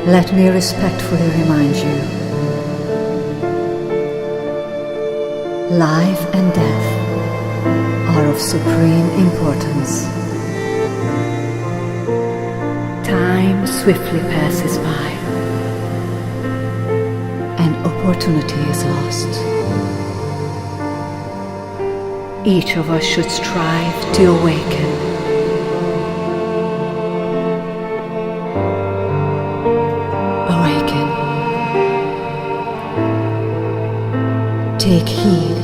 Let me respectfully remind you, life and death are of supreme importance. Time swiftly passes by, and opportunity is lost. Each of us should strive to awaken. Awaken. Take heed.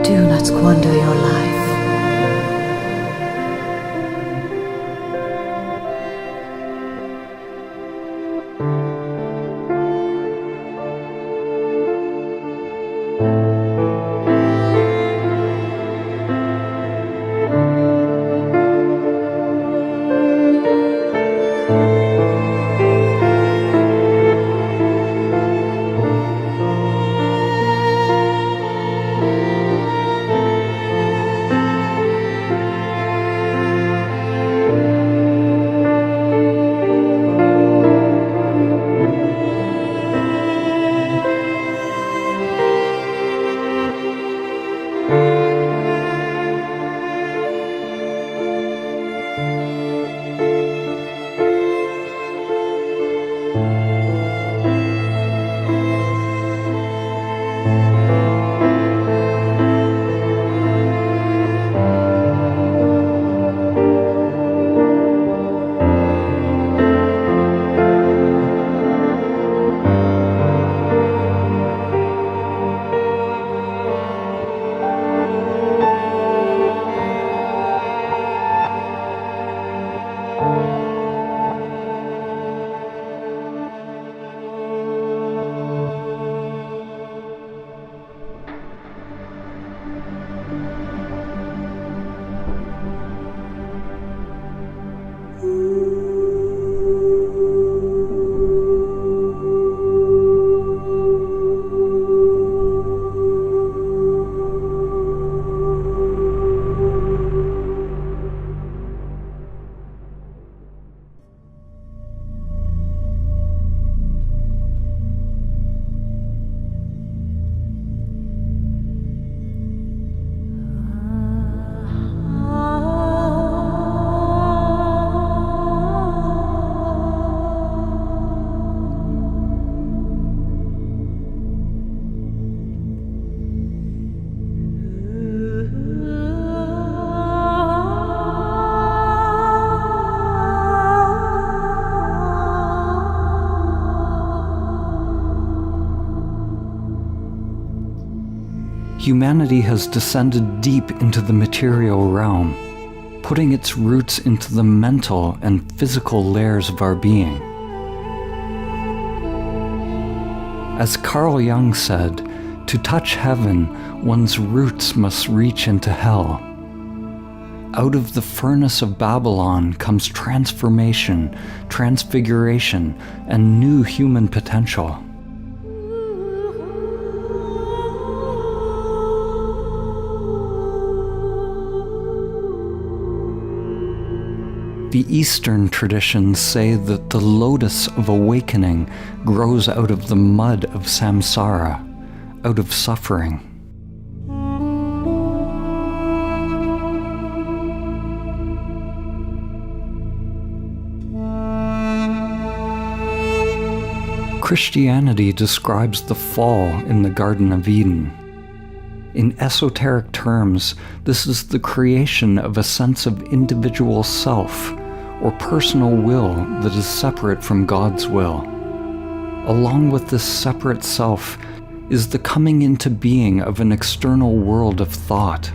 Do not squander your life. Humanity has descended deep into the material realm, putting its roots into the mental and physical layers of our being. As Carl Jung said, to touch heaven, one's roots must reach into hell. Out of the furnace of Babylon comes transformation, transfiguration, and new human potential. The Eastern traditions say that the lotus of awakening grows out of the mud of samsara, out of suffering. Christianity describes the fall in the Garden of Eden. In esoteric terms, this is the creation of a sense of individual self, or personal will that is separate from God's will. Along with this separate self is the coming into being of an external world of thought,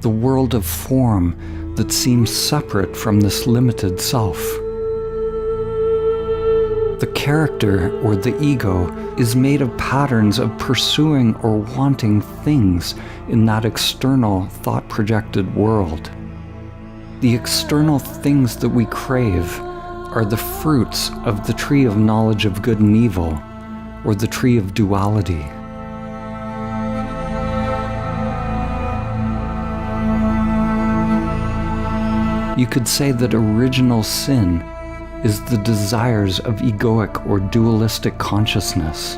the world of form that seems separate from this limited self. The character, or the ego, is made of patterns of pursuing or wanting things in that external, thought-projected world. The external things that we crave are the fruits of the tree of knowledge of good and evil, or the tree of duality. You could say that original sin is the desires of egoic or dualistic consciousness.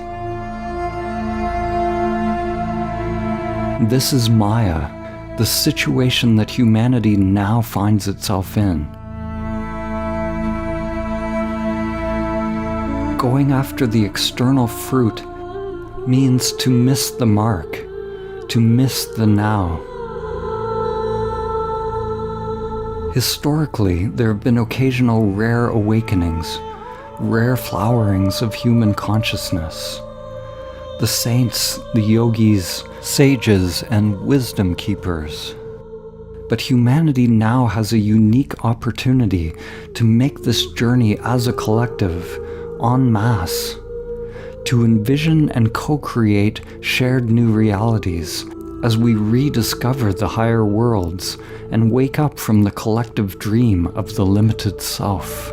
This is Maya, the situation that humanity now finds itself in. Going after the external fruit means to miss the mark, to miss the now. Historically, there have been occasional rare awakenings, rare flowerings of human consciousness. The saints, the yogis, sages, and wisdom keepers. But humanity now has a unique opportunity to make this journey as a collective, en masse, to envision and co-create shared new realities as we rediscover the higher worlds and wake up from the collective dream of the limited self.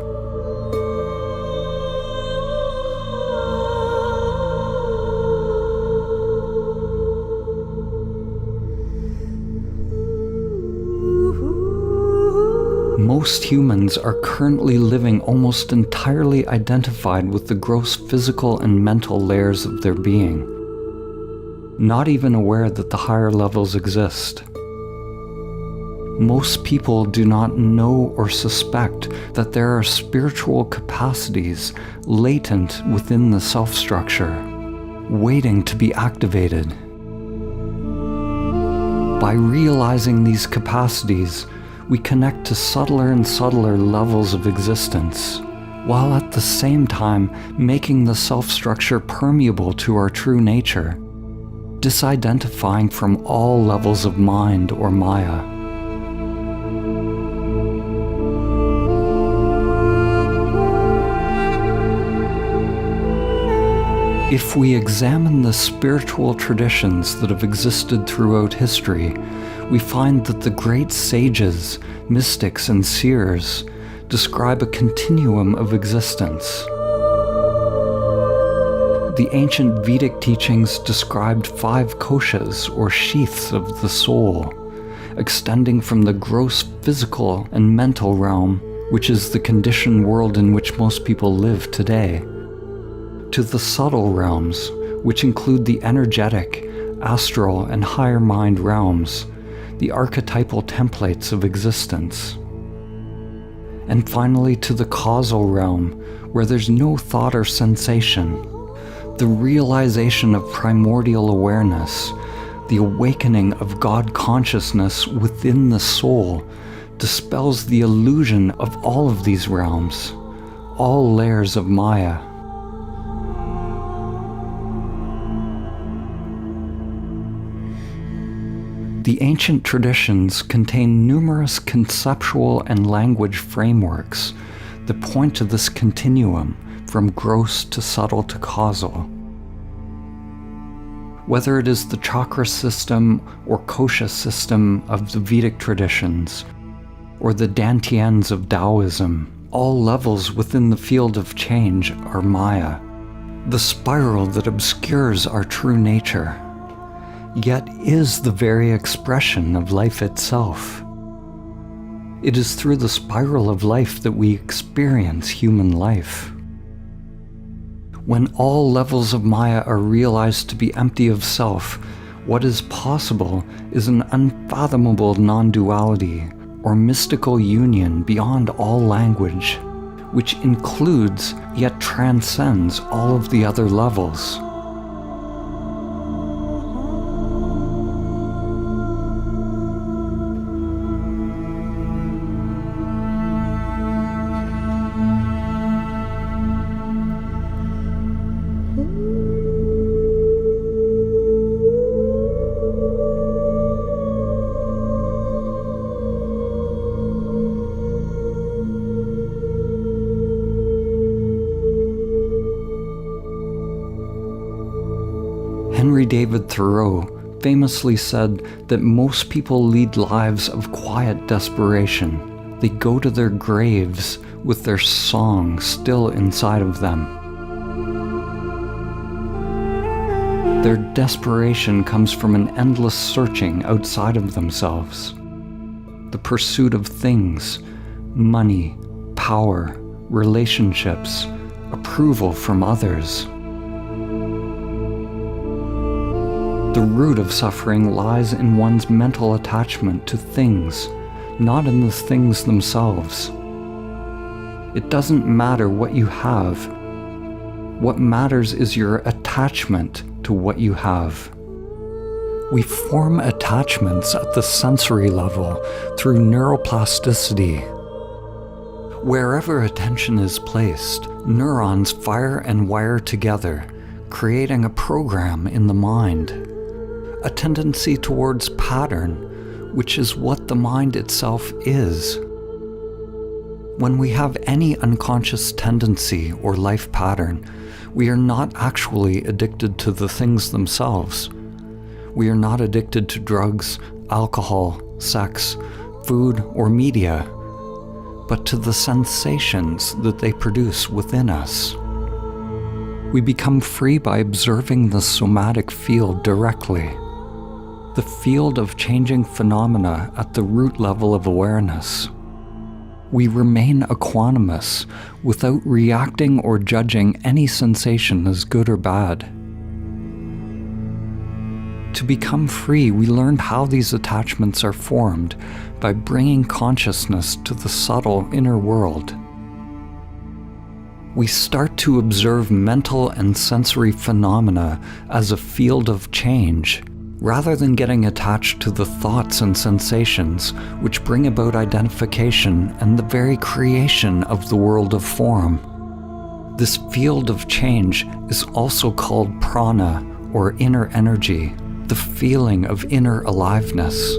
Most humans are currently living almost entirely identified with the gross physical and mental layers of their being, not even aware that the higher levels exist. Most people do not know or suspect that there are spiritual capacities latent within the self-structure, waiting to be activated. By realizing these capacities, we connect to subtler and subtler levels of existence, while at the same time making the self-structure permeable to our true nature, disidentifying from all levels of mind or Maya. If we examine the spiritual traditions that have existed throughout history, we find that the great sages, mystics, and seers describe a continuum of existence. The ancient Vedic teachings described 5 koshas, or sheaths of the soul, extending from the gross physical and mental realm, which is the conditioned world in which most people live today, to the subtle realms, which include the energetic, astral, and higher mind realms, the archetypal templates of existence. And finally to the causal realm, where there's no thought or sensation, the realization of primordial awareness, the awakening of God consciousness within the soul, dispels the illusion of all of these realms, all layers of Maya. The ancient traditions contain numerous conceptual and language frameworks that point to this continuum from gross to subtle to causal. Whether it is the chakra system or kosha system of the Vedic traditions, or the dantians of Taoism, all levels within the field of change are Maya, the spiral that obscures our true nature, yet is the very expression of life itself. It is through the spiral of life that we experience human life. When all levels of Maya are realized to be empty of self, what is possible is an unfathomable non-duality, or mystical union beyond all language, which includes yet transcends all of the other levels. Henry David Thoreau famously said that most people lead lives of quiet desperation. They go to their graves with their song still inside of them. Their desperation comes from an endless searching outside of themselves, the pursuit of things, money, power, relationships, approval from others. The root of suffering lies in one's mental attachment to things, not in the things themselves. It doesn't matter what you have. What matters is your attachment to what you have. We form attachments at the sensory level through neuroplasticity. Wherever attention is placed, neurons fire and wire together, creating a program in the mind. A tendency towards pattern, which is what the mind itself is. When we have any unconscious tendency or life pattern, we are not actually addicted to the things themselves. We are not addicted to drugs, alcohol, sex, food, or media, but to the sensations that they produce within us. We become free by observing the somatic field directly, the field of changing phenomena at the root level of awareness. We remain equanimous without reacting or judging any sensation as good or bad. To become free, we learned how these attachments are formed by bringing consciousness to the subtle inner world. We start to observe mental and sensory phenomena as a field of change, rather than getting attached to the thoughts and sensations which bring about identification and the very creation of the world of form. This field of change is also called prana, or inner energy, the feeling of inner aliveness.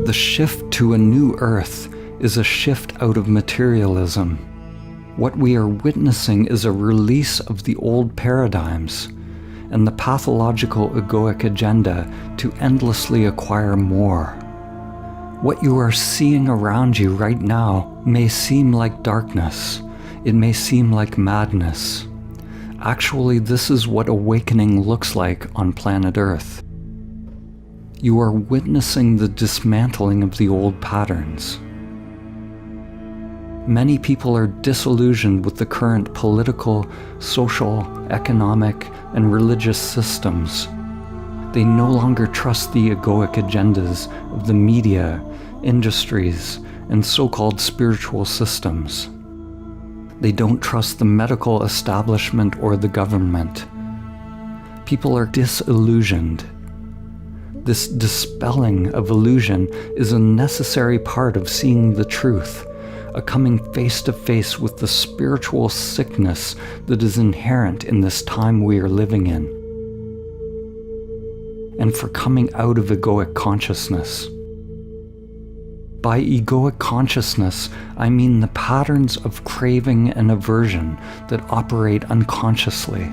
The shift to a new earth is a shift out of materialism. What we are witnessing is a release of the old paradigms and the pathological egoic agenda to endlessly acquire more. What you are seeing around you right now may seem like darkness. It may seem like madness. Actually, this is what awakening looks like on planet Earth. You are witnessing the dismantling of the old patterns. Many people are disillusioned with the current political, social, economic, and religious systems. They no longer trust the egoic agendas of the media, industries, and so-called spiritual systems. They don't trust the medical establishment or the government. People are disillusioned. This dispelling of illusion is a necessary part of seeing the truth, a coming face to face with the spiritual sickness that is inherent in this time we are living in, and for coming out of egoic consciousness. By egoic consciousness, I mean the patterns of craving and aversion that operate unconsciously.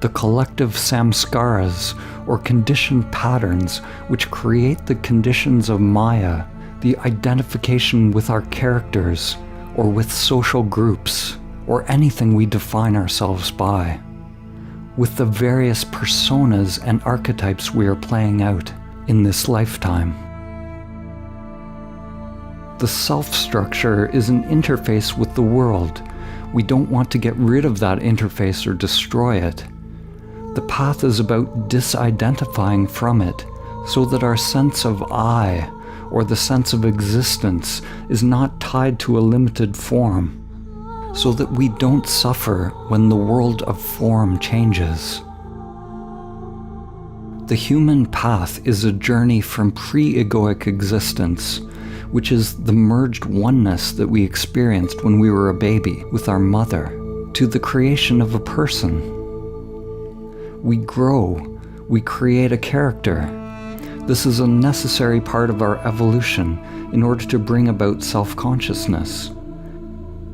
The collective samskaras, or conditioned patterns, which create the conditions of Maya, the identification with our characters, or with social groups, or anything we define ourselves by, with the various personas and archetypes we are playing out in this lifetime. The self-structure is an interface with the world. We don't want to get rid of that interface or destroy it. The path is about disidentifying from it, so that our sense of I, or the sense of existence, is not tied to a limited form, so that we don't suffer when the world of form changes. The human path is a journey from pre-egoic existence, which is the merged oneness that we experienced when we were a baby with our mother, to the creation of a person. We grow, we create a character. This is a necessary part of our evolution in order to bring about self-consciousness,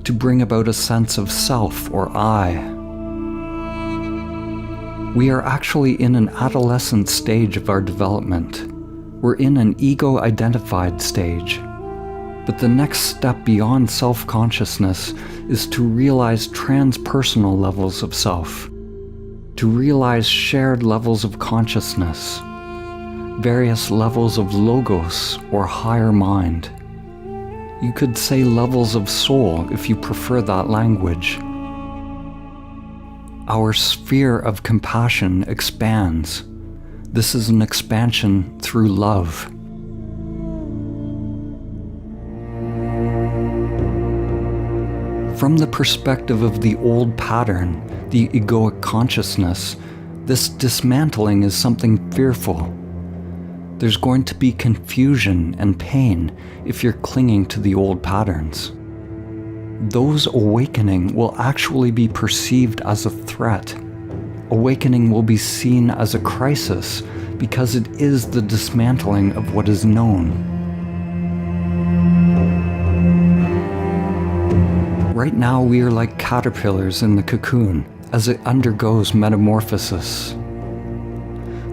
to bring about a sense of self or I. We are actually in an adolescent stage of our development. We're in an ego-identified stage. But the next step beyond self-consciousness is to realize transpersonal levels of self. to realize shared levels of consciousness, various levels of logos or higher mind. You could say levels of soul if you prefer that language. Our sphere of compassion expands. This is an expansion through love. From the perspective of the old pattern, the egoic consciousness, this dismantling is something fearful. There's going to be confusion and pain if you're clinging to the old patterns. Those awakening will actually be perceived as a threat. Awakening will be seen as a crisis because it is the dismantling of what is known. Right now we are like caterpillars in the cocoon as it undergoes metamorphosis.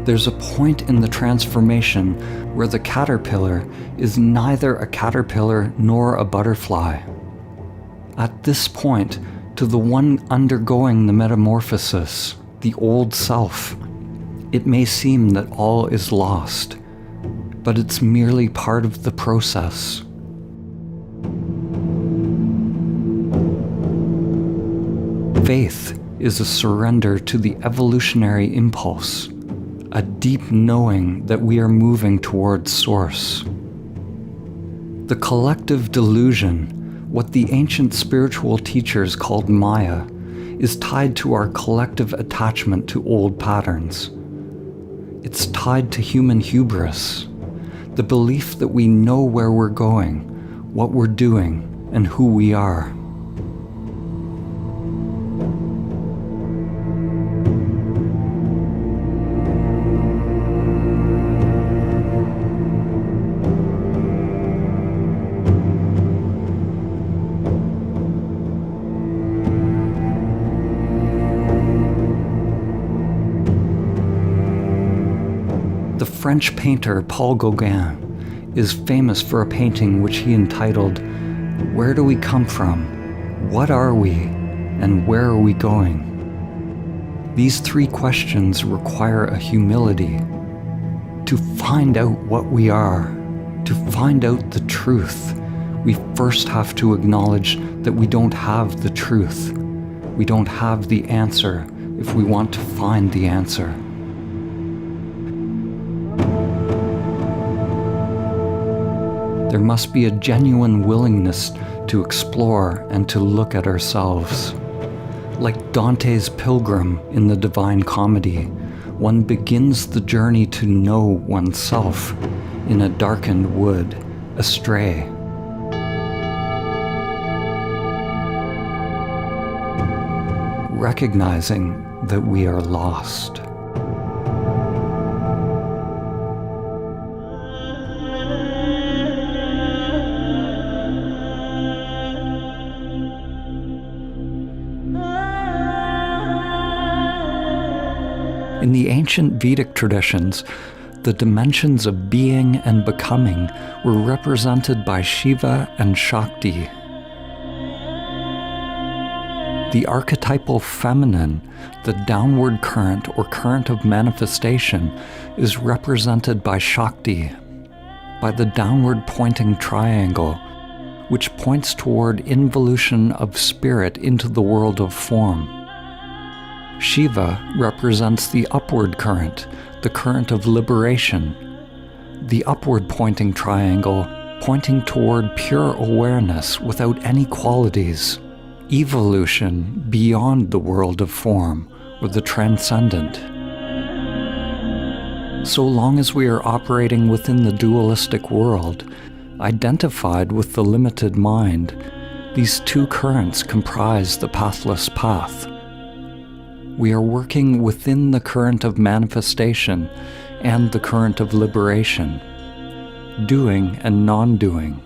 There's a point in the transformation where the caterpillar is neither a caterpillar nor a butterfly. At this point, to the one undergoing the metamorphosis, the old self, it may seem that all is lost, but it's merely part of the process. Faith is a surrender to the evolutionary impulse, a deep knowing that we are moving towards Source. The collective delusion, what the ancient spiritual teachers called Maya, is tied to our collective attachment to old patterns. It's tied to human hubris, the belief that we know where we're going, what we're doing, and who we are. The French painter Paul Gauguin is famous for a painting which he entitled, "Where do we come from? What are we? And where are we going?" These three questions require a humility. To find out what we are, to find out the truth, we first have to acknowledge that we don't have the truth. We don't have the answer if we want to find the answer. There must be a genuine willingness to explore and to look at ourselves. Like Dante's pilgrim in the Divine Comedy, one begins the journey to know oneself in a darkened wood, astray. Recognizing that we are lost. In the ancient Vedic traditions, the dimensions of being and becoming were represented by Shiva and Shakti. The archetypal feminine, the downward current or current of manifestation, is represented by Shakti, by the downward pointing triangle, which points toward involution of spirit into the world of form. Shiva represents the upward current, the current of liberation, the upward pointing triangle pointing toward pure awareness without any qualities, evolution beyond the world of form or the transcendent. So long as we are operating within the dualistic world, identified with the limited mind, these two currents comprise the pathless path. We are working within the current of manifestation and the current of liberation, doing and non-doing,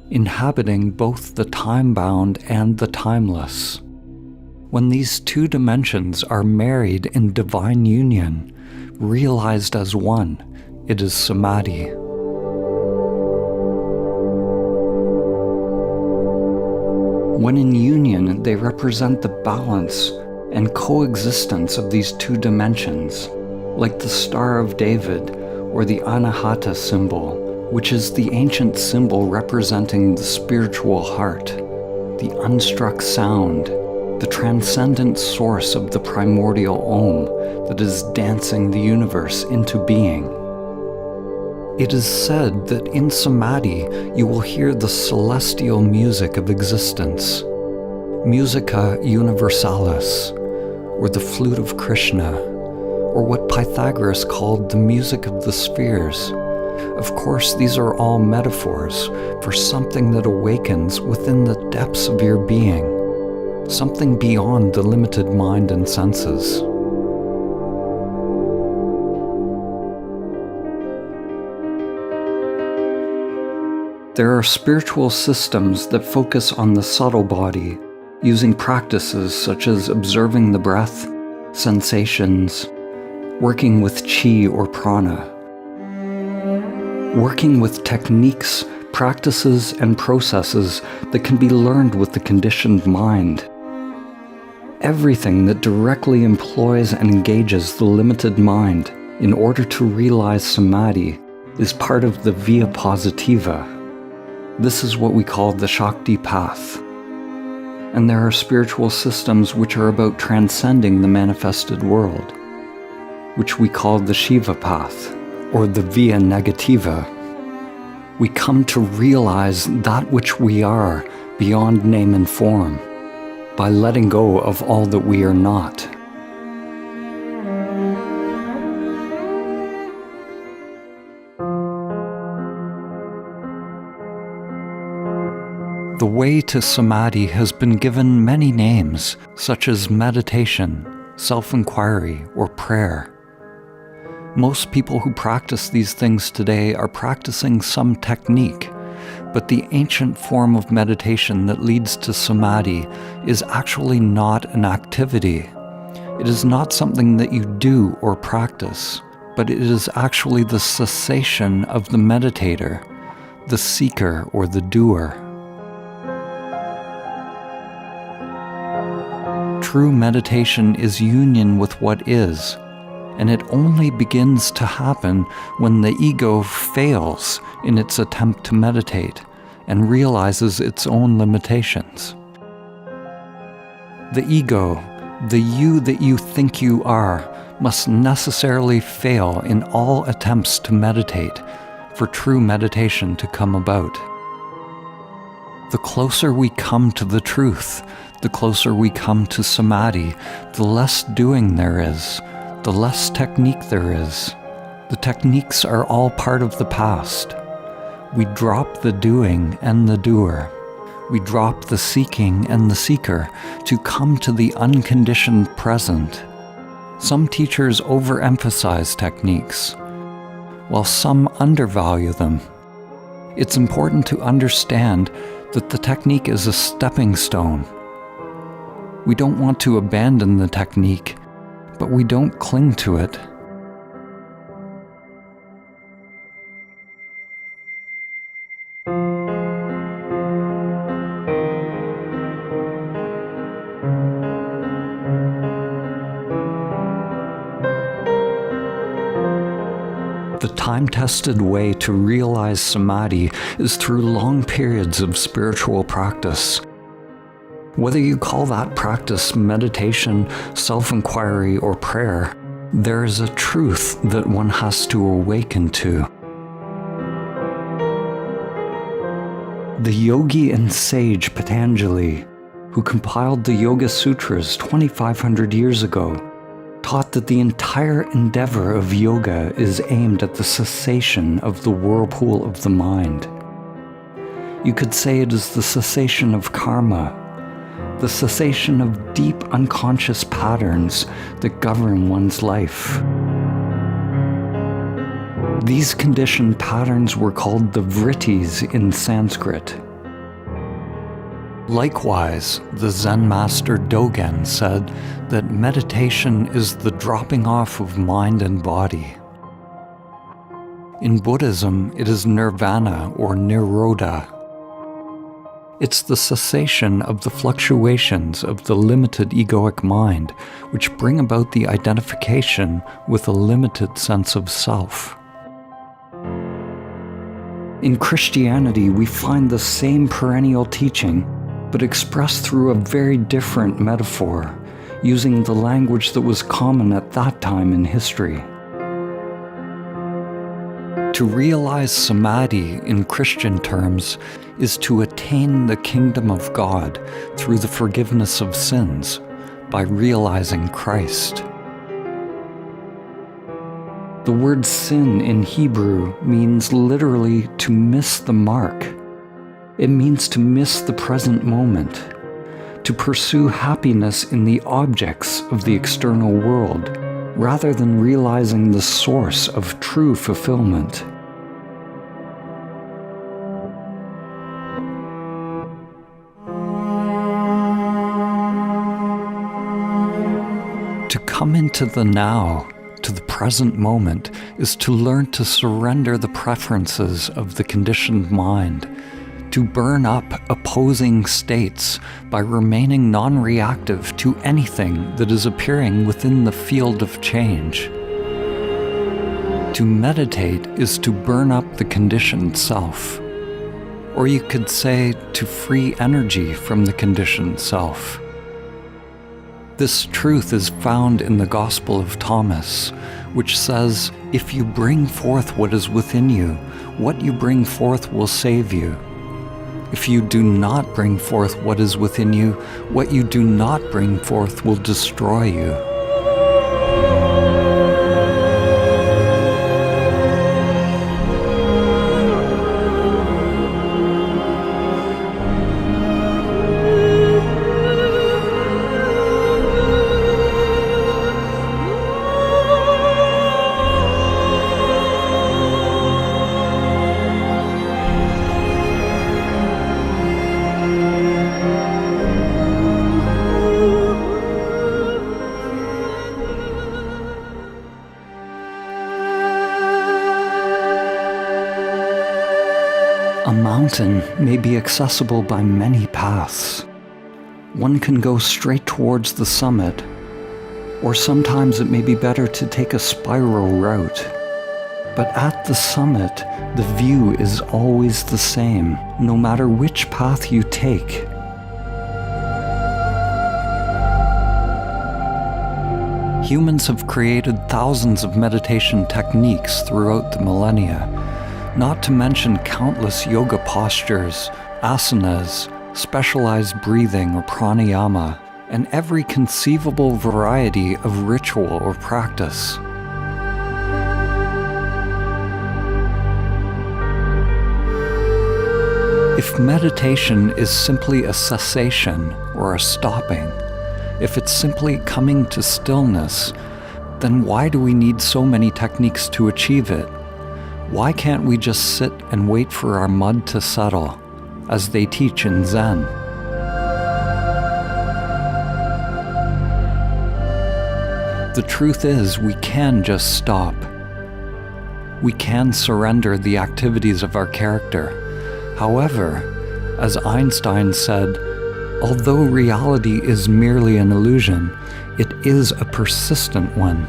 inhabiting both the time-bound and the timeless. When these two dimensions are married in divine union, realized as one, it is Samadhi. When in union, they represent the balance and coexistence of these two dimensions, like the Star of David or the Anahata symbol, which is the ancient symbol representing the spiritual heart, the unstruck sound, the transcendent source of the primordial Om that is dancing the universe into being. It is said that in Samadhi you will hear the celestial music of existence, Musica Universalis, or the flute of Krishna, or what Pythagoras called the music of the spheres. Of course, these are all metaphors for something that awakens within the depths of your being, something beyond the limited mind and senses. There are spiritual systems that focus on the subtle body, using practices such as observing the breath, sensations, working with chi or prana, working with techniques, practices, and processes that can be learned with the conditioned mind. Everything that directly employs and engages the limited mind in order to realize samadhi is part of the via positiva. This is what we call the Shakti path. And there are spiritual systems which are about transcending the manifested world, which we call the Shiva path, or the via negativa. We come to realize that which we are beyond name and form, by letting go of all that we are not. The way to samadhi has been given many names, such as meditation, self-inquiry, or prayer. Most people who practice these things today are practicing some technique, but the ancient form of meditation that leads to samadhi is actually not an activity. It is not something that you do or practice, but it is actually the cessation of the meditator, the seeker or the doer. True meditation is union with what is, and it only begins to happen when the ego fails in its attempt to meditate and realizes its own limitations. The ego, the you that you think you are, must necessarily fail in all attempts to meditate for true meditation to come about. The closer we come to the truth, the closer we come to samadhi, the less doing there is, the less technique there is. The techniques are all part of the past. We drop the doing and the doer. We drop the seeking and the seeker to come to the unconditioned present. Some teachers overemphasize techniques, while some undervalue them. It's important to understand that the technique is a stepping stone. We don't want to abandon the technique, but we don't cling to it. The time-tested way to realize samadhi is through long periods of spiritual practice. Whether you call that practice meditation, self-inquiry, or prayer, there is a truth that one has to awaken to. The yogi and sage Patanjali, who compiled the Yoga Sutras 2,500 years ago, taught that the entire endeavor of yoga is aimed at the cessation of the whirlpool of the mind. You could say it is the cessation of karma, the cessation of deep unconscious patterns that govern one's life. These conditioned patterns were called the vrittis in Sanskrit. Likewise, the Zen master Dogen said that meditation is the dropping off of mind and body. In Buddhism, it is nirvana or nirodha. It's the cessation of the fluctuations of the limited egoic mind, which bring about the identification with a limited sense of self. In Christianity, we find the same perennial teaching, but expressed through a very different metaphor, using the language that was common at that time in history. To realize Samadhi in Christian terms is to attain the kingdom of God through the forgiveness of sins by realizing Christ. The word sin in Hebrew means literally to miss the mark. It means to miss the present moment, to pursue happiness in the objects of the external world, rather than realizing the source of true fulfillment. To come into the now, to the present moment, is to learn to surrender the preferences of the conditioned mind, to burn up opposing states by remaining non-reactive to anything that is appearing within the field of change. To meditate is to burn up the conditioned self, or you could say to free energy from the conditioned self. This truth is found in the Gospel of Thomas, which says, "If you bring forth what is within you, what you bring forth will save you. If you do not bring forth what is within you, what you do not bring forth will destroy you." A mountain may be accessible by many paths. One can go straight towards the summit, or sometimes it may be better to take a spiral route. But at the summit, the view is always the same, no matter which path you take. Humans have created thousands of meditation techniques throughout the millennia, not to mention countless yoga postures, asanas, specialized breathing or pranayama, and every conceivable variety of ritual or practice. If meditation is simply a cessation or a stopping, if it's simply coming to stillness, then why do we need so many techniques to achieve it? Why can't we just sit and wait for our mud to settle, as they teach in Zen? The truth is, we can just stop. We can surrender the activities of our character. However, as Einstein said, although reality is merely an illusion, it is a persistent one.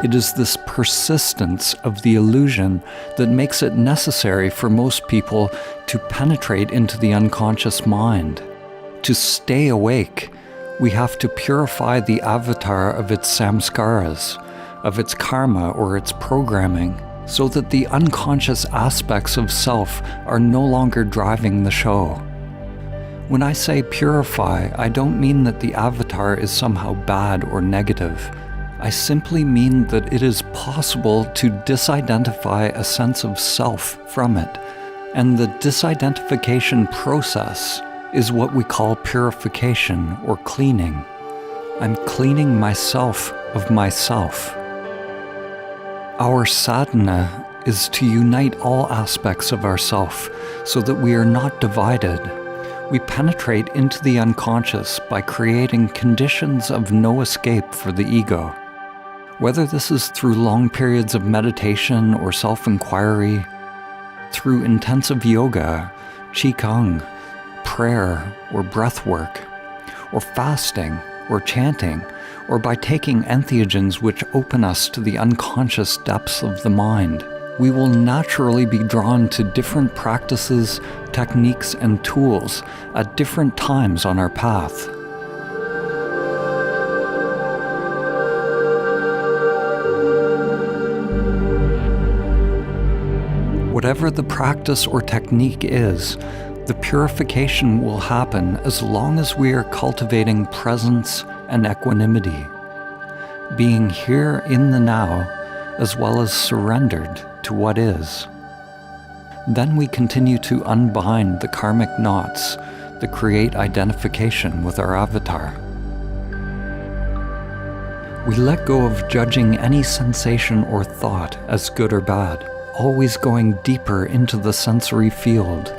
It is this persistence of the illusion that makes it necessary for most people to penetrate into the unconscious mind. To stay awake, we have to purify the avatar of its samskaras, of its karma or its programming, so that the unconscious aspects of self are no longer driving the show. When I say purify, I don't mean that the avatar is somehow bad or negative. I simply mean that it is possible to disidentify a sense of self from it, and the disidentification process is what we call purification or cleaning. I'm cleaning myself of myself. Our sadhana is to unite all aspects of ourself so that we are not divided. We penetrate into the unconscious by creating conditions of no escape for the ego. Whether this is through long periods of meditation or self-inquiry, through intensive yoga, qigong, prayer or breath work, or fasting or chanting, or by taking entheogens which open us to the unconscious depths of the mind, we will naturally be drawn to different practices, techniques, and tools at different times on our path. Whatever the practice or technique is, the purification will happen as long as we are cultivating presence and equanimity, being here in the now, as well as surrendered to what is. Then we continue to unbind the karmic knots that create identification with our avatar. We let go of judging any sensation or thought as good or bad, always going deeper into the sensory field,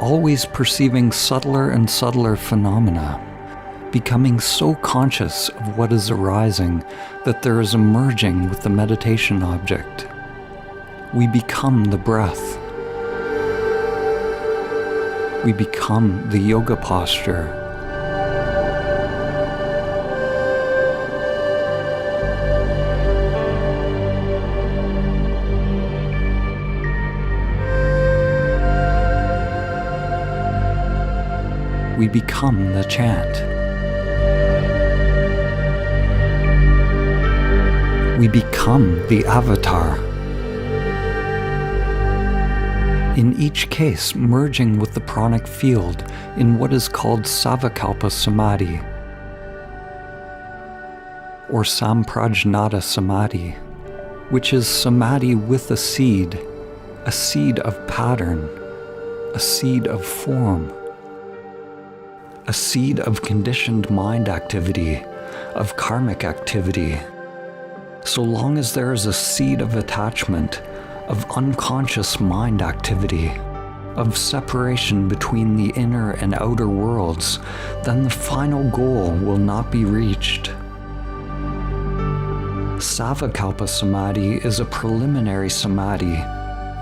always perceiving subtler and subtler phenomena, becoming so conscious of what is arising that there is a merging with the meditation object. We become the breath. We become the yoga posture. We become the chant. We become the avatar. In each case, merging with the pranic field in what is called Savikalpa Samadhi or Samprajnata Samadhi, which is samadhi with a seed of pattern, a seed of form, a seed of conditioned mind activity, of karmic activity. So long as there is a seed of attachment, of unconscious mind activity, of separation between the inner and outer worlds, then the final goal will not be reached. Savikalpa Samadhi is a preliminary samadhi,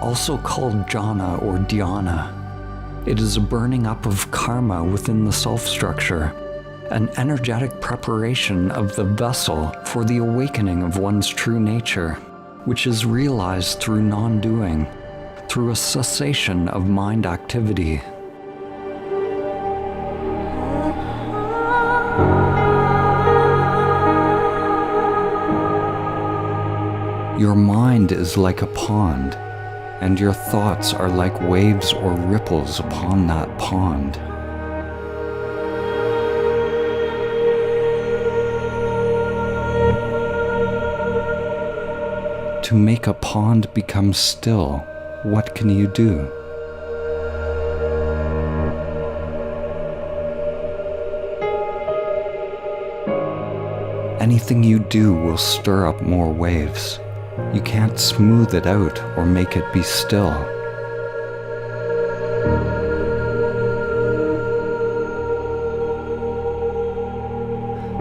also called jhana or dhyana. It is a burning up of karma within the self-structure, an energetic preparation of the vessel for the awakening of one's true nature, which is realized through non-doing, through a cessation of mind activity. Your mind is like a pond, and your thoughts are like waves or ripples upon that pond. To make a pond become still, what can you do? Anything you do will stir up more waves. You can't smooth it out or make it be still.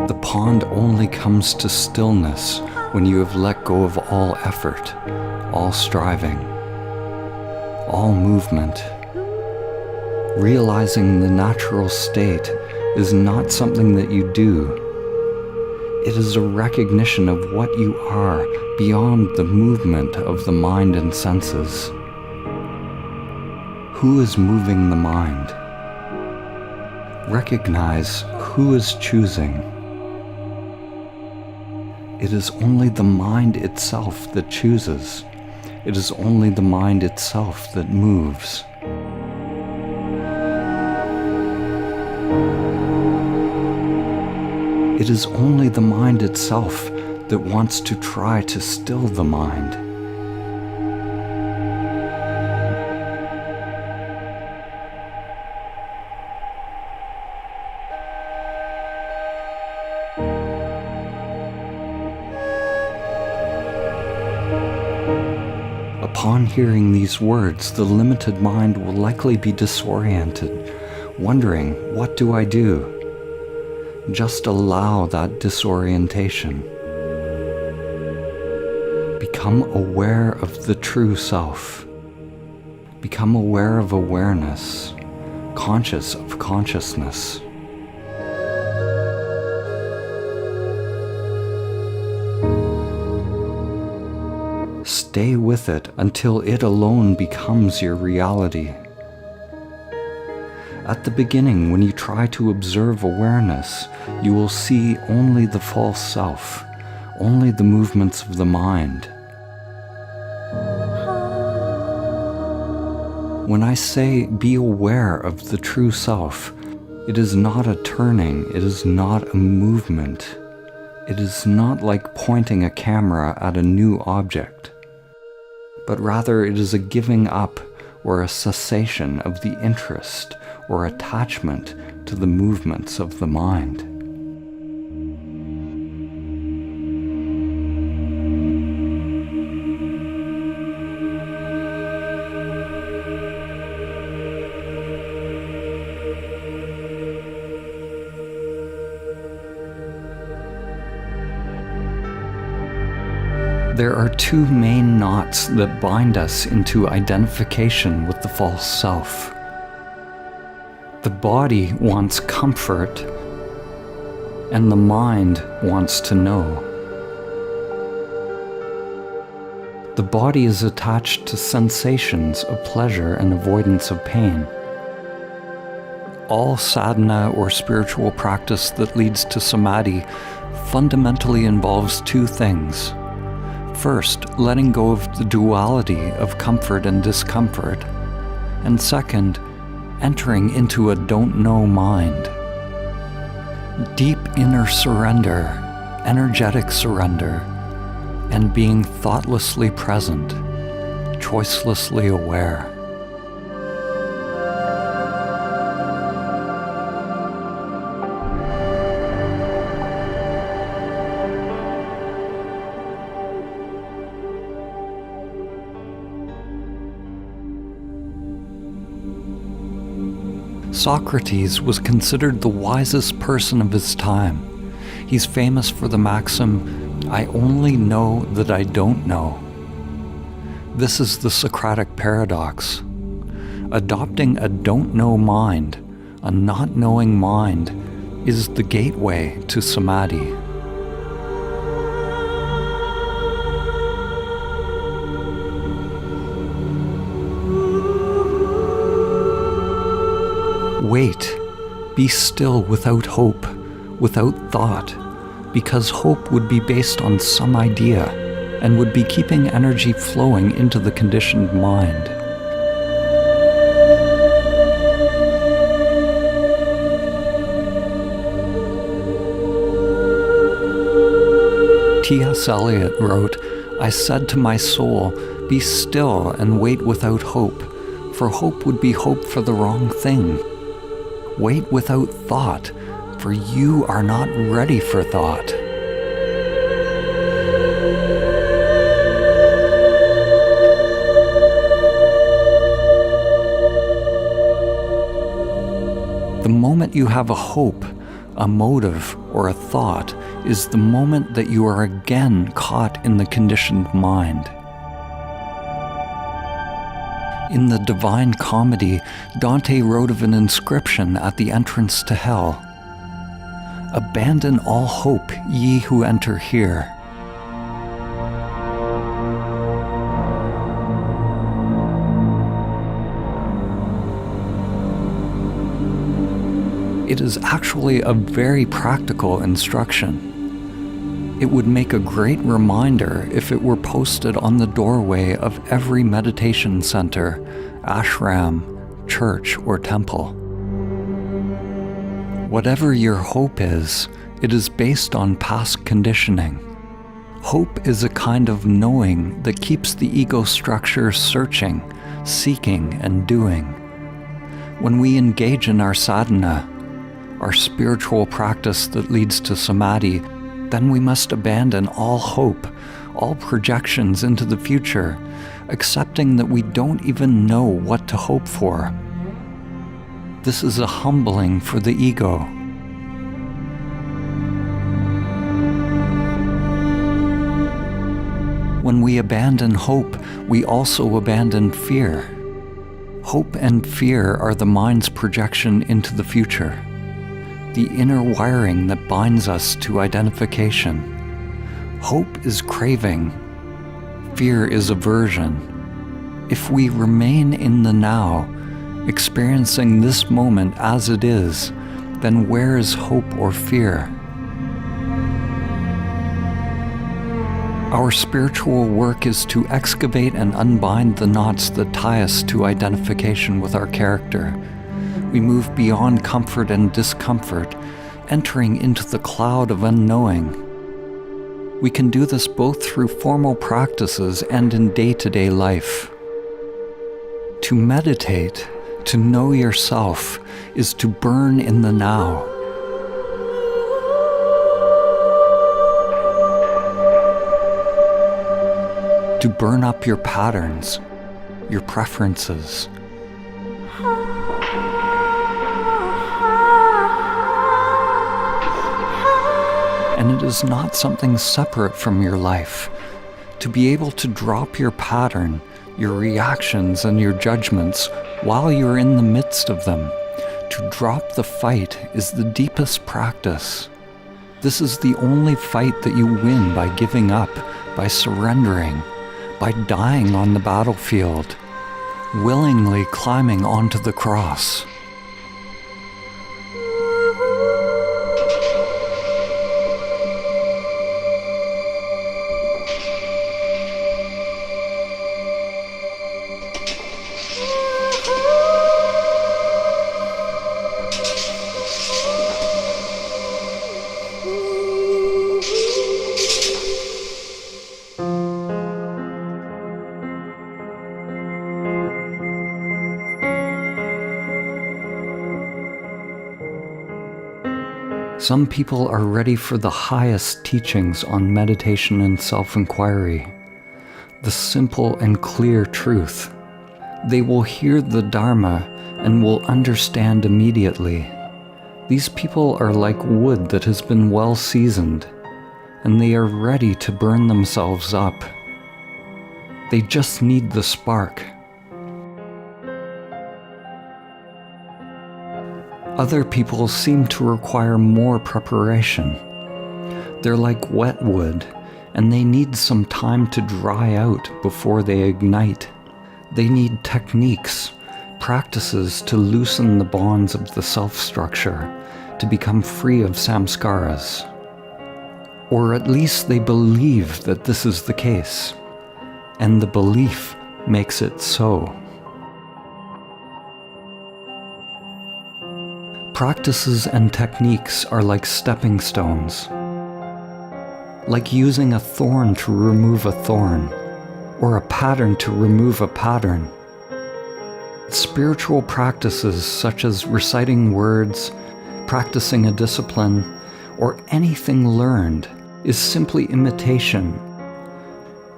The pond only comes to stillness when you have let go of all effort, all striving, all movement. Realizing the natural state is not something that you do. It is a recognition of what you are beyond the movement of the mind and senses. Who is moving the mind? Recognize who is choosing. It is only the mind itself that chooses. It is only the mind itself that moves. It is only the mind itself that wants to try to still the mind. Upon hearing these words, the limited mind will likely be disoriented, wondering, what do I do? Just allow that disorientation. Become aware of the true self. Become aware of awareness, conscious of consciousness. Stay with it until it alone becomes your reality. At the beginning, when you try to observe awareness, you will see only the false self, only the movements of the mind. When I say be aware of the true self, it is not a turning, it is not a movement. It is not like pointing a camera at a new object, but rather it is a giving up or a cessation of the interest or attachment to the movements of the mind. There are two main knots that bind us into identification with the false self. The body wants comfort, and the mind wants to know. The body is attached to sensations of pleasure and avoidance of pain. All sadhana or spiritual practice that leads to samadhi fundamentally involves two things. First, letting go of the duality of comfort and discomfort, and second, entering into a don't-know mind. Deep inner surrender, energetic surrender, and being thoughtlessly present, choicelessly aware. Socrates was considered the wisest person of his time. He's famous for the maxim, "I only know that I don't know." This is the Socratic paradox. Adopting a don't-know mind, a not-knowing mind, is the gateway to samadhi. Wait, be still without hope, without thought, because hope would be based on some idea and would be keeping energy flowing into the conditioned mind. T.S. Eliot wrote, "I said to my soul, be still and wait without hope, for hope would be hope for the wrong thing. Wait without thought, for you are not ready for thought." The moment you have a hope, a motive, or a thought is the moment that you are again caught in the conditioned mind. In the Divine Comedy, Dante wrote of an inscription at the entrance to hell. "Abandon all hope, ye who enter here." It is actually a very practical instruction. It would make a great reminder if it were posted on the doorway of every meditation center, ashram, church, or temple. Whatever your hope is, it is based on past conditioning. Hope is a kind of knowing that keeps the ego structure searching, seeking, and doing. When we engage in our sadhana, our spiritual practice that leads to samadhi, then we must abandon all hope, all projections into the future, accepting that we don't even know what to hope for. This is a humbling for the ego. When we abandon hope, we also abandon fear. Hope and fear are the mind's projection into the future, the inner wiring that binds us to identification. Hope is craving. Fear is aversion. If we remain in the now, experiencing this moment as it is, then where is hope or fear? Our spiritual work is to excavate and unbind the knots that tie us to identification with our character. We move beyond comfort and discomfort, entering into the cloud of unknowing. We can do this both through formal practices and in day-to-day life. To meditate, to know yourself, is to burn in the now. To burn up your patterns, your preferences. And it is not something separate from your life. To be able to drop your pattern, your reactions and your judgments while you're in the midst of them. To drop the fight is the deepest practice. This is the only fight that you win by giving up, by surrendering, by dying on the battlefield, willingly climbing onto the cross. Some people are ready for the highest teachings on meditation and self-inquiry, the simple and clear truth. They will hear the Dharma and will understand immediately. These people are like wood that has been well seasoned, and they are ready to burn themselves up. They just need the spark. Other people seem to require more preparation. They're like wet wood, and they need some time to dry out before they ignite. They need techniques, practices to loosen the bonds of the self-structure, to become free of samskaras. Or at least they believe that this is the case, and the belief makes it so. Practices and techniques are like stepping stones, like using a thorn to remove a thorn, or a pattern to remove a pattern. Spiritual practices such as reciting words, practicing a discipline, or anything learned is simply imitation.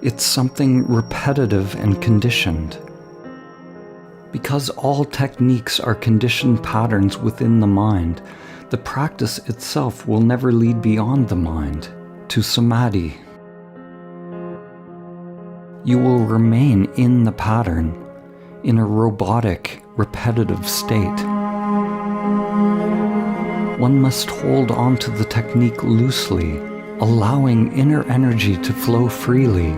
It's something repetitive and conditioned. Because all techniques are conditioned patterns within the mind, the practice itself will never lead beyond the mind, to Samadhi. You will remain in the pattern, in a robotic, repetitive state. One must hold on to the technique loosely, allowing inner energy to flow freely.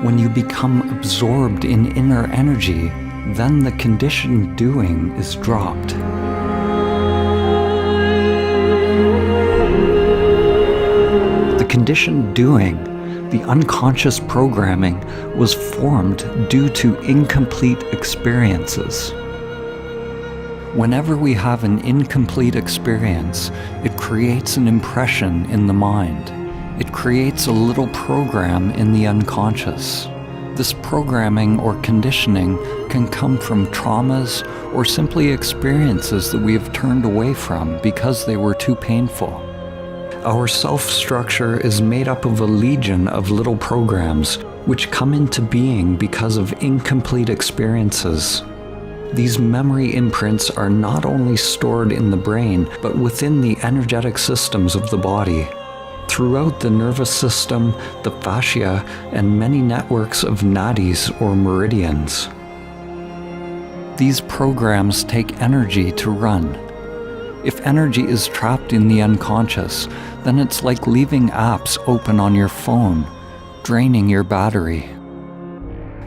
When you become absorbed in inner energy, then the conditioned doing is dropped. The conditioned doing, the unconscious programming, was formed due to incomplete experiences. Whenever we have an incomplete experience, it creates an impression in the mind. It creates a little program in the unconscious. This programming or conditioning can come from traumas or simply experiences that we have turned away from because they were too painful. Our self-structure is made up of a legion of little programs which come into being because of incomplete experiences. These memory imprints are not only stored in the brain, but within the energetic systems of the body. throughout the nervous system, the fascia, and many networks of nadis or meridians. These programs take energy to run. If energy is trapped in the unconscious, then it's like leaving apps open on your phone, draining your battery.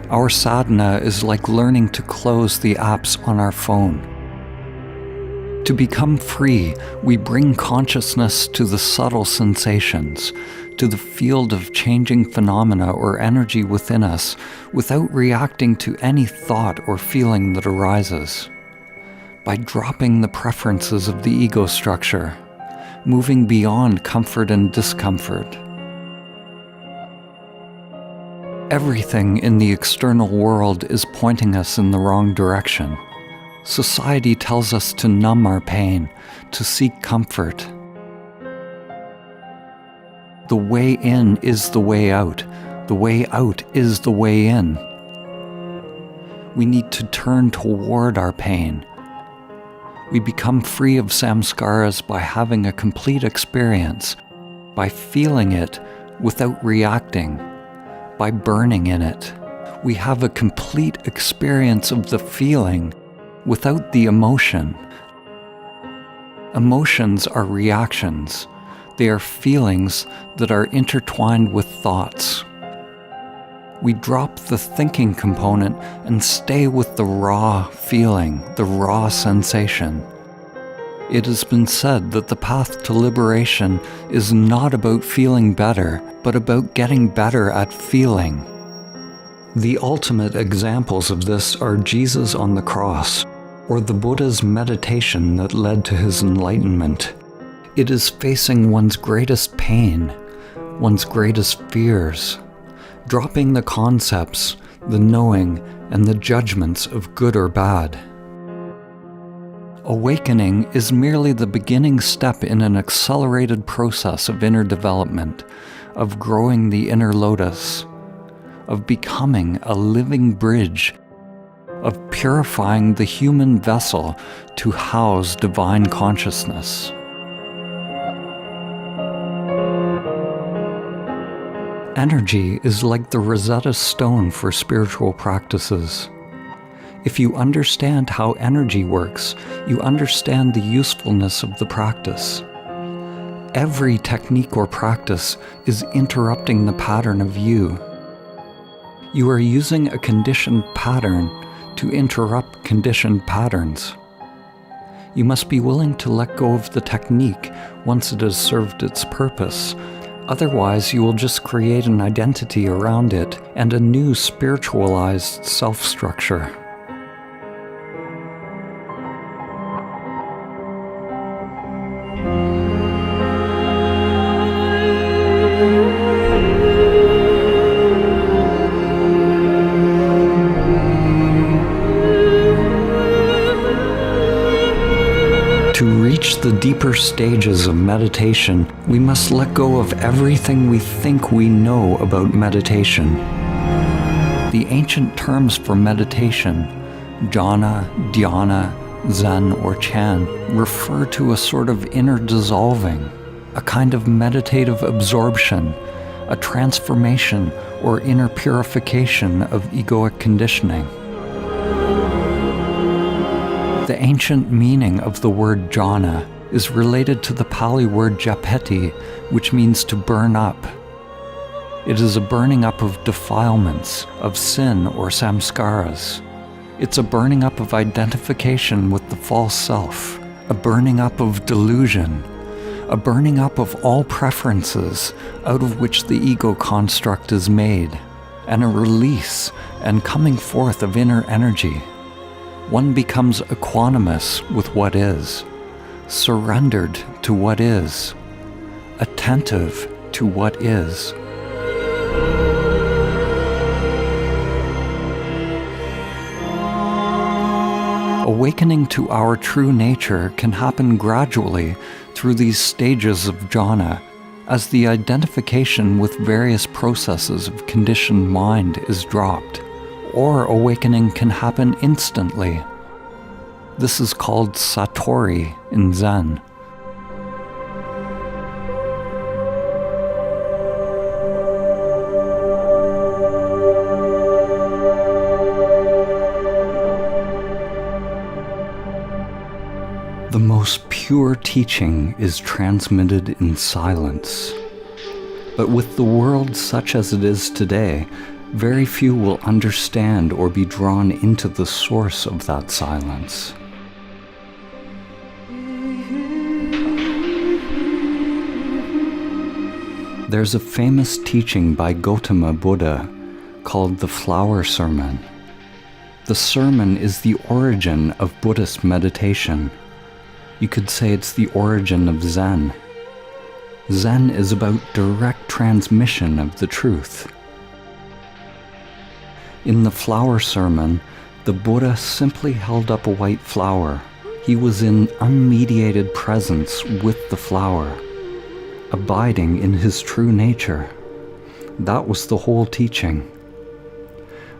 Our sadhana is like learning to close the apps on our phone. To become free, we bring consciousness to the subtle sensations, to the field of changing phenomena or energy within us, without reacting to any thought or feeling that arises. By dropping the preferences of the ego structure, moving beyond comfort and discomfort. Everything in the external world is pointing us in the wrong direction. Society tells us to numb our pain, to seek comfort. The way in is the way out. The way out is the way in. We need to turn toward our pain. We become free of samskaras by having a complete experience, by feeling it without reacting, by burning in it. We have a complete experience of the feeling without the emotion. Emotions are reactions. They are feelings that are intertwined with thoughts. We drop the thinking component and stay with the raw feeling, the raw sensation. It has been said that the path to liberation is not about feeling better, but about getting better at feeling. The ultimate examples of this are Jesus on the cross, or the Buddha's meditation that led to his enlightenment. It is facing one's greatest pain, one's greatest fears, dropping the concepts, the knowing, and the judgments of good or bad. Awakening is merely the beginning step in an accelerated process of inner development, of growing the inner lotus, of becoming a living bridge, of purifying the human vessel to house divine consciousness. Energy is like the Rosetta Stone for spiritual practices. If you understand how energy works, you understand the usefulness of the practice. Every technique or practice is interrupting the pattern of you. You are using a conditioned pattern to interrupt conditioned patterns. You must be willing to let go of the technique once it has served its purpose. Otherwise, you will just create an identity around it and a new spiritualized self-structure. To reach the deeper stages of meditation, we must let go of everything we think we know about meditation. The ancient terms for meditation, jhana, dhyana, zen, or chan, refer to a sort of inner dissolving, a kind of meditative absorption, a transformation or inner purification of egoic conditioning. The ancient meaning of the word jhana is related to the Pali word japeti, which means to burn up. It is a burning up of defilements, of sin or samskaras. It's a burning up of identification with the false self, a burning up of delusion, a burning up of all preferences out of which the ego construct is made, and a release and coming forth of inner energy. One becomes equanimous with what is, surrendered to what is, attentive to what is. Awakening to our true nature can happen gradually through these stages of jhana, as the identification with various processes of conditioned mind is dropped. Or awakening can happen instantly. This is called satori in Zen. pure teaching is transmitted in silence. But with the world such as it is today, very few will understand or be drawn into the source of that silence. There's a famous teaching by Gautama Buddha called the Flower Sermon. The sermon is the origin of Buddhist meditation. You could say it's the origin of Zen. Zen is about direct transmission of the truth. In the Flower Sermon, the Buddha simply held up a white flower. He was in unmediated presence with the flower, abiding in his true nature. That was the whole teaching.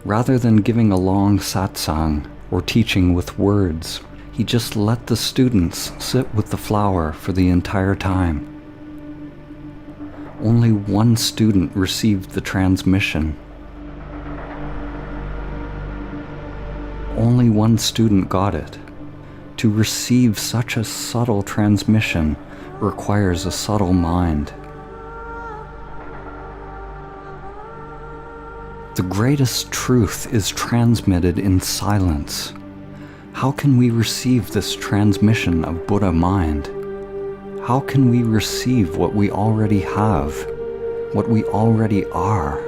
Rather than giving a long satsang or teaching with words, he just let the students sit with the flower for the entire time. Only one student received the transmission. Only one student got it. To receive such a subtle transmission requires a subtle mind. The greatest truth is transmitted in silence. How can we receive this transmission of Buddha mind? How can we receive what we already have, what we already are?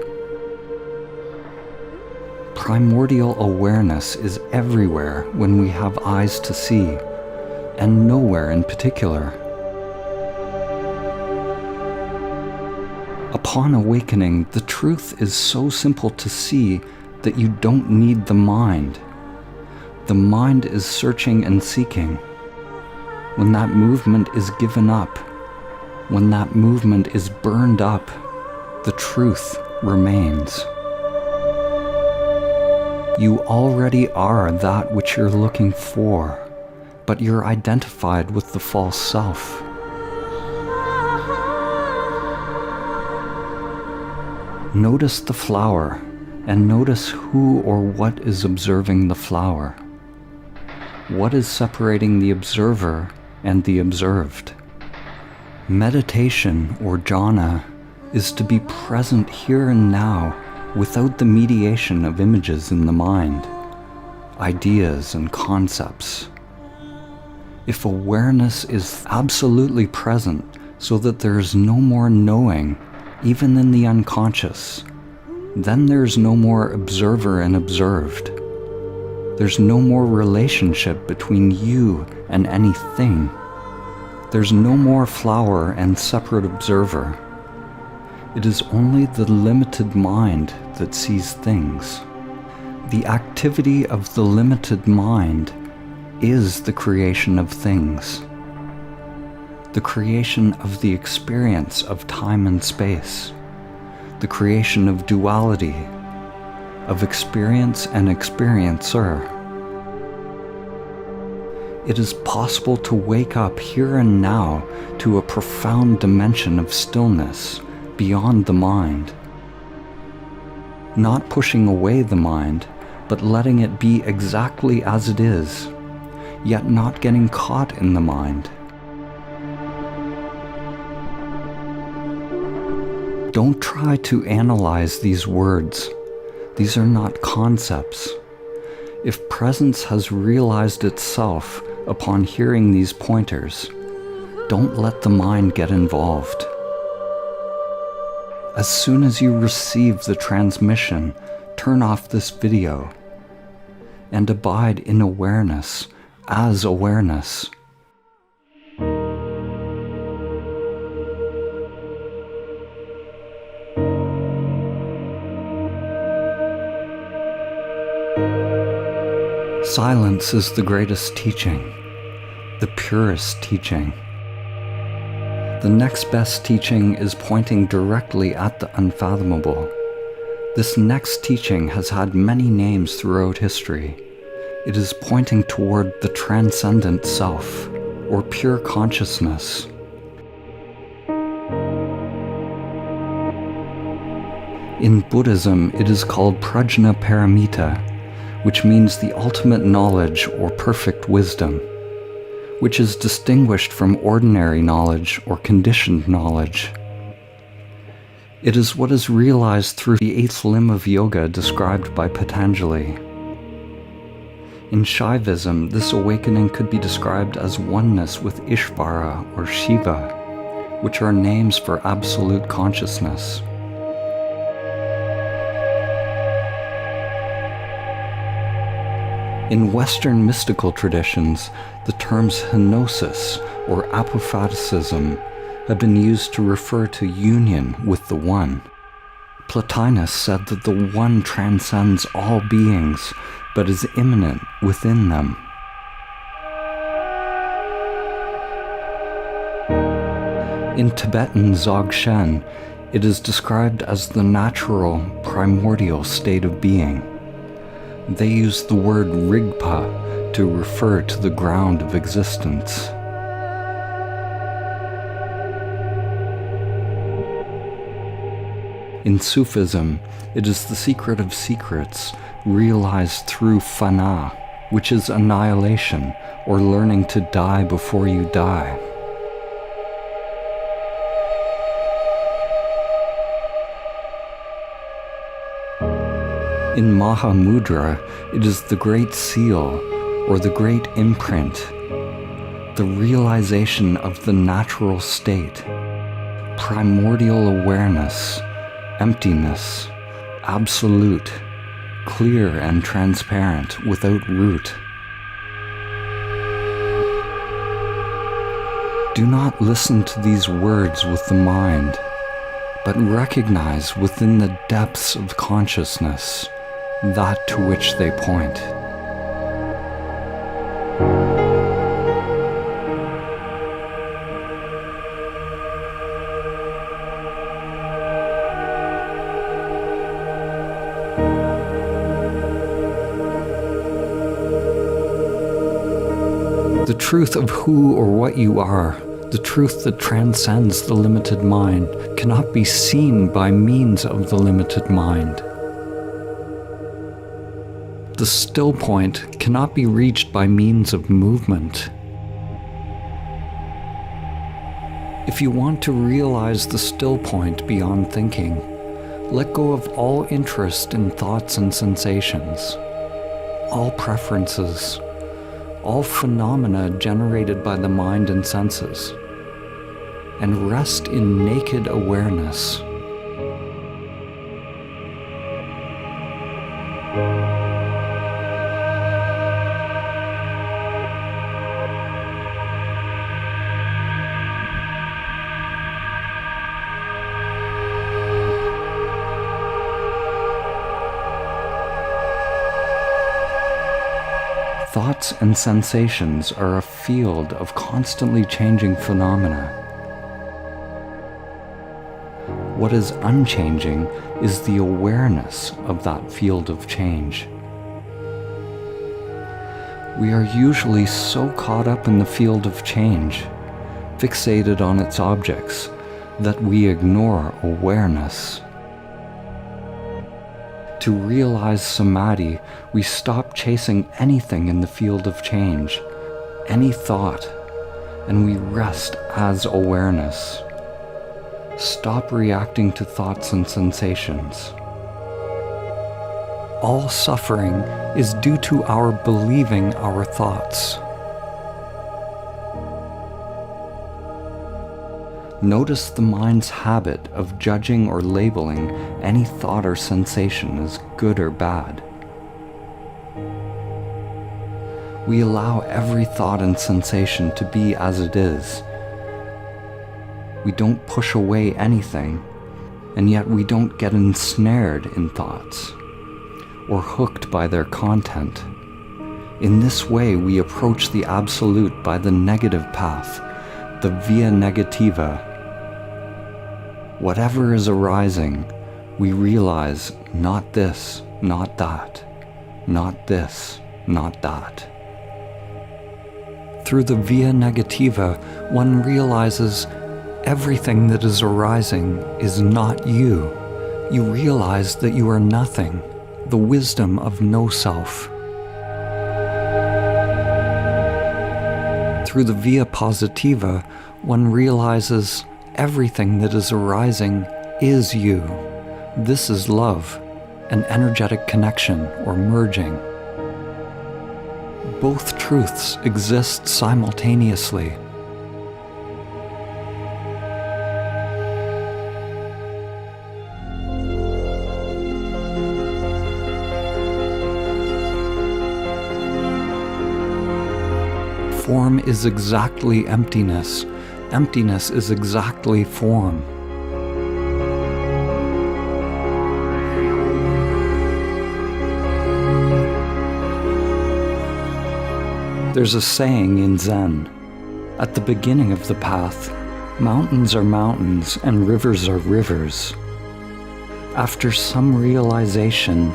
Primordial awareness is everywhere when we have eyes to see, and nowhere in particular. Upon awakening, the truth is so simple to see that you don't need the mind. The mind is searching and seeking. When that movement is given up, when that movement is burned up, the truth remains. You already are that which you're looking for, but you're identified with the false self. Notice the flower, and notice who or what is observing the flower. What is separating the observer and the observed? Meditation, or jhana, is to be present here and now without the mediation of images in the mind, ideas and concepts. If awareness is absolutely present so that there is no more knowing, even in the unconscious, then there's no more observer and observed. There's no more relationship between you and anything. There's no more flower and separate observer. It is only the limited mind that sees things. The activity of the limited mind is the creation of things. The creation of the experience of time and space, the creation of duality, of experience and experiencer. It is possible to wake up here and now to a profound dimension of stillness beyond the mind. Not pushing away the mind, but letting it be exactly as it is, yet not getting caught in the mind. Don't try to analyze these words. These are not concepts. If presence has realized itself upon hearing these pointers, don't let the mind get involved. As soon as you receive the transmission, turn off this video and abide in awareness as awareness. Silence is the greatest teaching, the purest teaching. The next best teaching is pointing directly at the unfathomable. This next teaching has had many names throughout history. It is pointing toward the transcendent self, or pure consciousness. In Buddhism, it is called Prajna Paramita, which means the ultimate knowledge or perfect wisdom. which is distinguished from ordinary knowledge or conditioned knowledge. It is what is realized through the eighth limb of yoga described by Patanjali. In Shaivism, this awakening could be described as oneness with Ishvara or Shiva, which are names for absolute consciousness. In Western mystical traditions, the terms henosis or apophaticism have been used to refer to union with the One. Plotinus said that the One transcends all beings, but is immanent within them. In Tibetan Dzogchen, it is described as the natural, primordial state of being. They use the word Rigpa to refer to the ground of existence. In Sufism, it is the secret of secrets realized through fana, which is annihilation, or learning to die before you die. In Mahamudra, it is the great seal, or the great imprint, the realization of the natural state, primordial awareness, emptiness, absolute, clear and transparent, without root. Do not listen to these words with the mind, but recognize within the depths of consciousness that to which they point. The truth of who or what you are, the truth that transcends the limited mind, cannot be seen by means of the limited mind. The still point cannot be reached by means of movement. If you want to realize the still point beyond thinking, let go of all interest in thoughts and sensations, all preferences, all phenomena generated by the mind and senses, and rest in naked awareness. Thoughts and sensations are a field of constantly changing phenomena. What is unchanging is the awareness of that field of change. We are usually so caught up in the field of change, fixated on its objects, that we ignore awareness. To realize Samadhi, we stop chasing anything in the field of change, any thought, and we rest as awareness. Stop reacting to thoughts and sensations. All suffering is due to our believing our thoughts. Notice the mind's habit of judging or labeling any thought or sensation as good or bad. We allow every thought and sensation to be as it is. We don't push away anything, and yet we don't get ensnared in thoughts or hooked by their content. In this way, we approach the Absolute by the negative path, the via negativa. Whatever is arising, we realize not this, not that, not this, not that. Through the via negativa, one realizes everything that is arising is not you. You realize that you are nothing, the wisdom of no self. Through the via positiva, one realizes everything that is arising is you. This is love, an energetic connection or merging. Both truths exist simultaneously. Form is exactly emptiness. Emptiness is exactly form. There's a saying in Zen, at the beginning of the path, mountains are mountains and rivers are rivers. After some realization,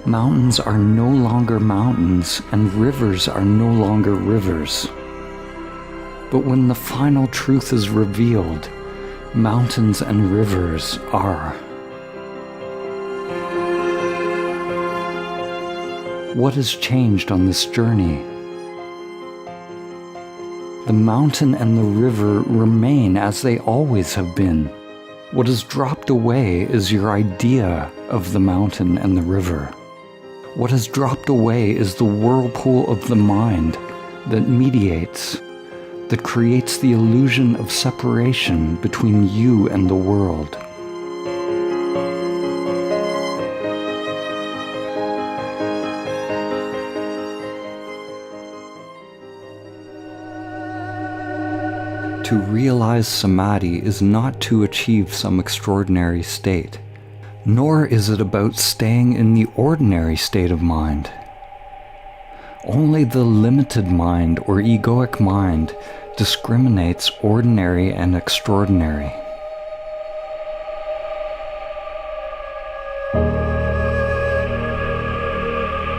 mountains are no longer mountains and rivers are no longer rivers. But when the final truth is revealed, mountains and rivers are. What has changed on this journey? The mountain and the river remain as they always have been. What has dropped away is your idea of the mountain and the river. What has dropped away is the whirlpool of the mind that mediates, that creates the illusion of separation between you and the world. To realize Samadhi is not to achieve some extraordinary state, nor is it about staying in the ordinary state of mind. Only the limited mind or egoic mind discriminates ordinary and extraordinary.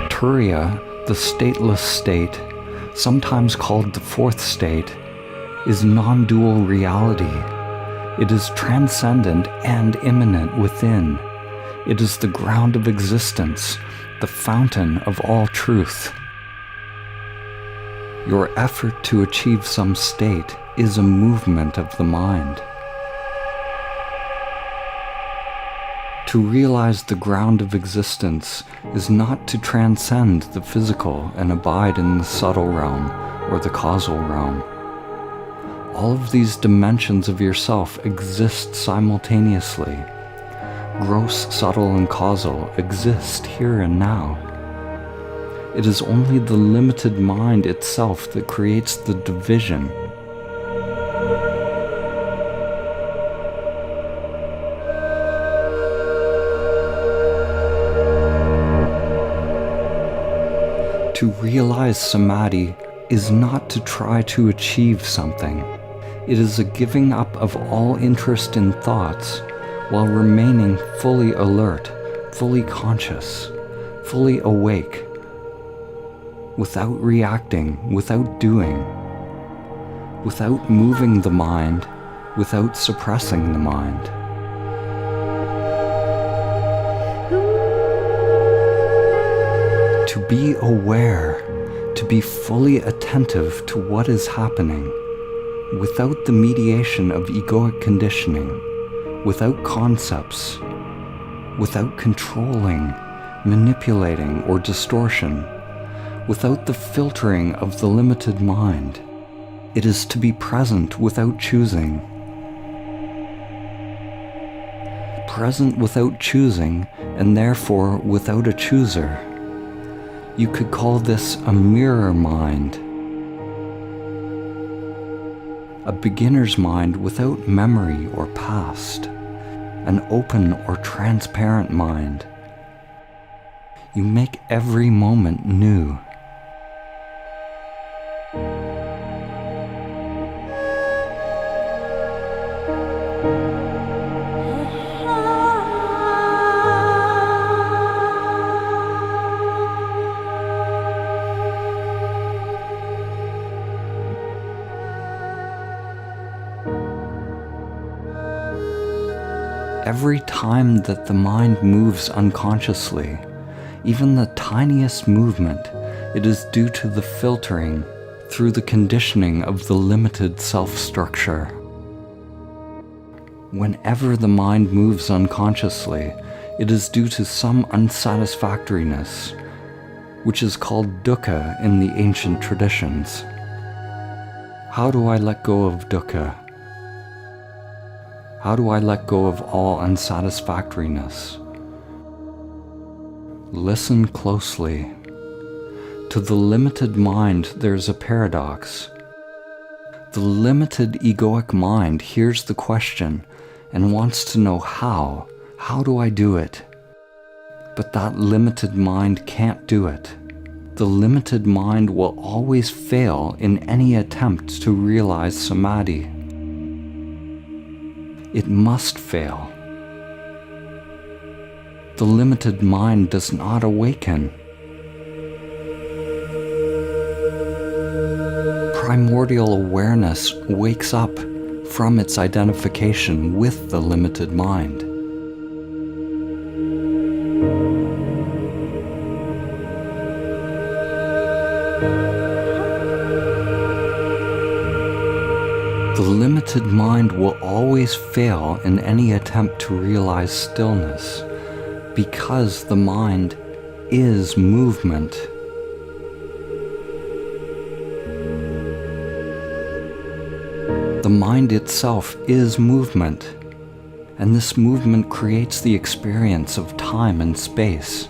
Turiya, the stateless state, sometimes called the fourth state, is non-dual reality. It is transcendent and immanent within. It is the ground of existence, the fountain of all truth. Your effort to achieve some state is a movement of the mind. To realize the ground of existence is not to transcend the physical and abide in the subtle realm or the causal realm. All of these dimensions of yourself exist simultaneously. Gross, subtle, and causal exist here and now. It is only the limited mind itself that creates the division. To realize Samadhi is not to try to achieve something. It is a giving up of all interest in thoughts while remaining fully alert, fully conscious, fully awake, without reacting, without doing, without moving the mind, without suppressing the mind. To be aware, to be fully attentive to what is happening, without the mediation of egoic conditioning, without concepts, without controlling, manipulating, or distortion, without the filtering of the limited mind. It is to be present without choosing. Present without choosing, and therefore without a chooser. You could call this a mirror mind. A beginner's mind without memory or past. An open or transparent mind. You make every moment new. Every time that the mind moves unconsciously, even the tiniest movement, it is due to the filtering, through the conditioning of the limited self-structure. Whenever the mind moves unconsciously, it is due to some unsatisfactoriness, which is called dukkha in the ancient traditions. How do I let go of dukkha? How do I let go of all unsatisfactoriness? Listen closely. To the limited mind, there's a paradox. The limited egoic mind hears the question and wants to know how. How do I do it? But that limited mind can't do it. The limited mind will always fail in any attempt to realize samadhi. It must fail. The limited mind does not awaken. Primordial awareness wakes up from its identification with the limited mind. The limited mind will always fail in any attempt to realize stillness, because the mind is movement. The mind itself is movement, and this movement creates the experience of time and space,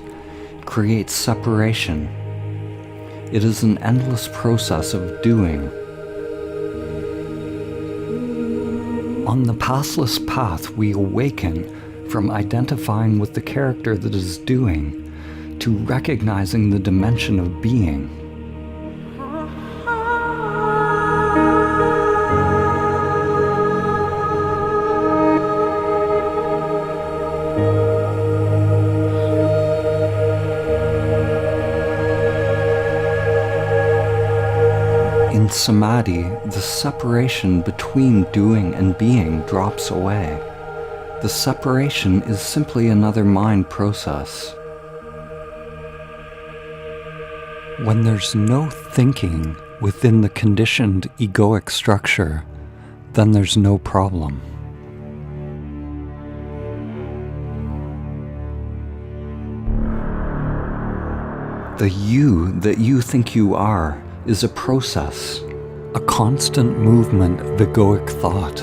creates separation. It is an endless process of doing. On the pathless path, we awaken from identifying with the character that is doing to recognizing the dimension of being. In samadhi, the separation between doing and being drops away. The separation is simply another mind process. When there's no thinking within the conditioned egoic structure, then there's no problem. The you that you think you are is a process, a constant movement of egoic thought,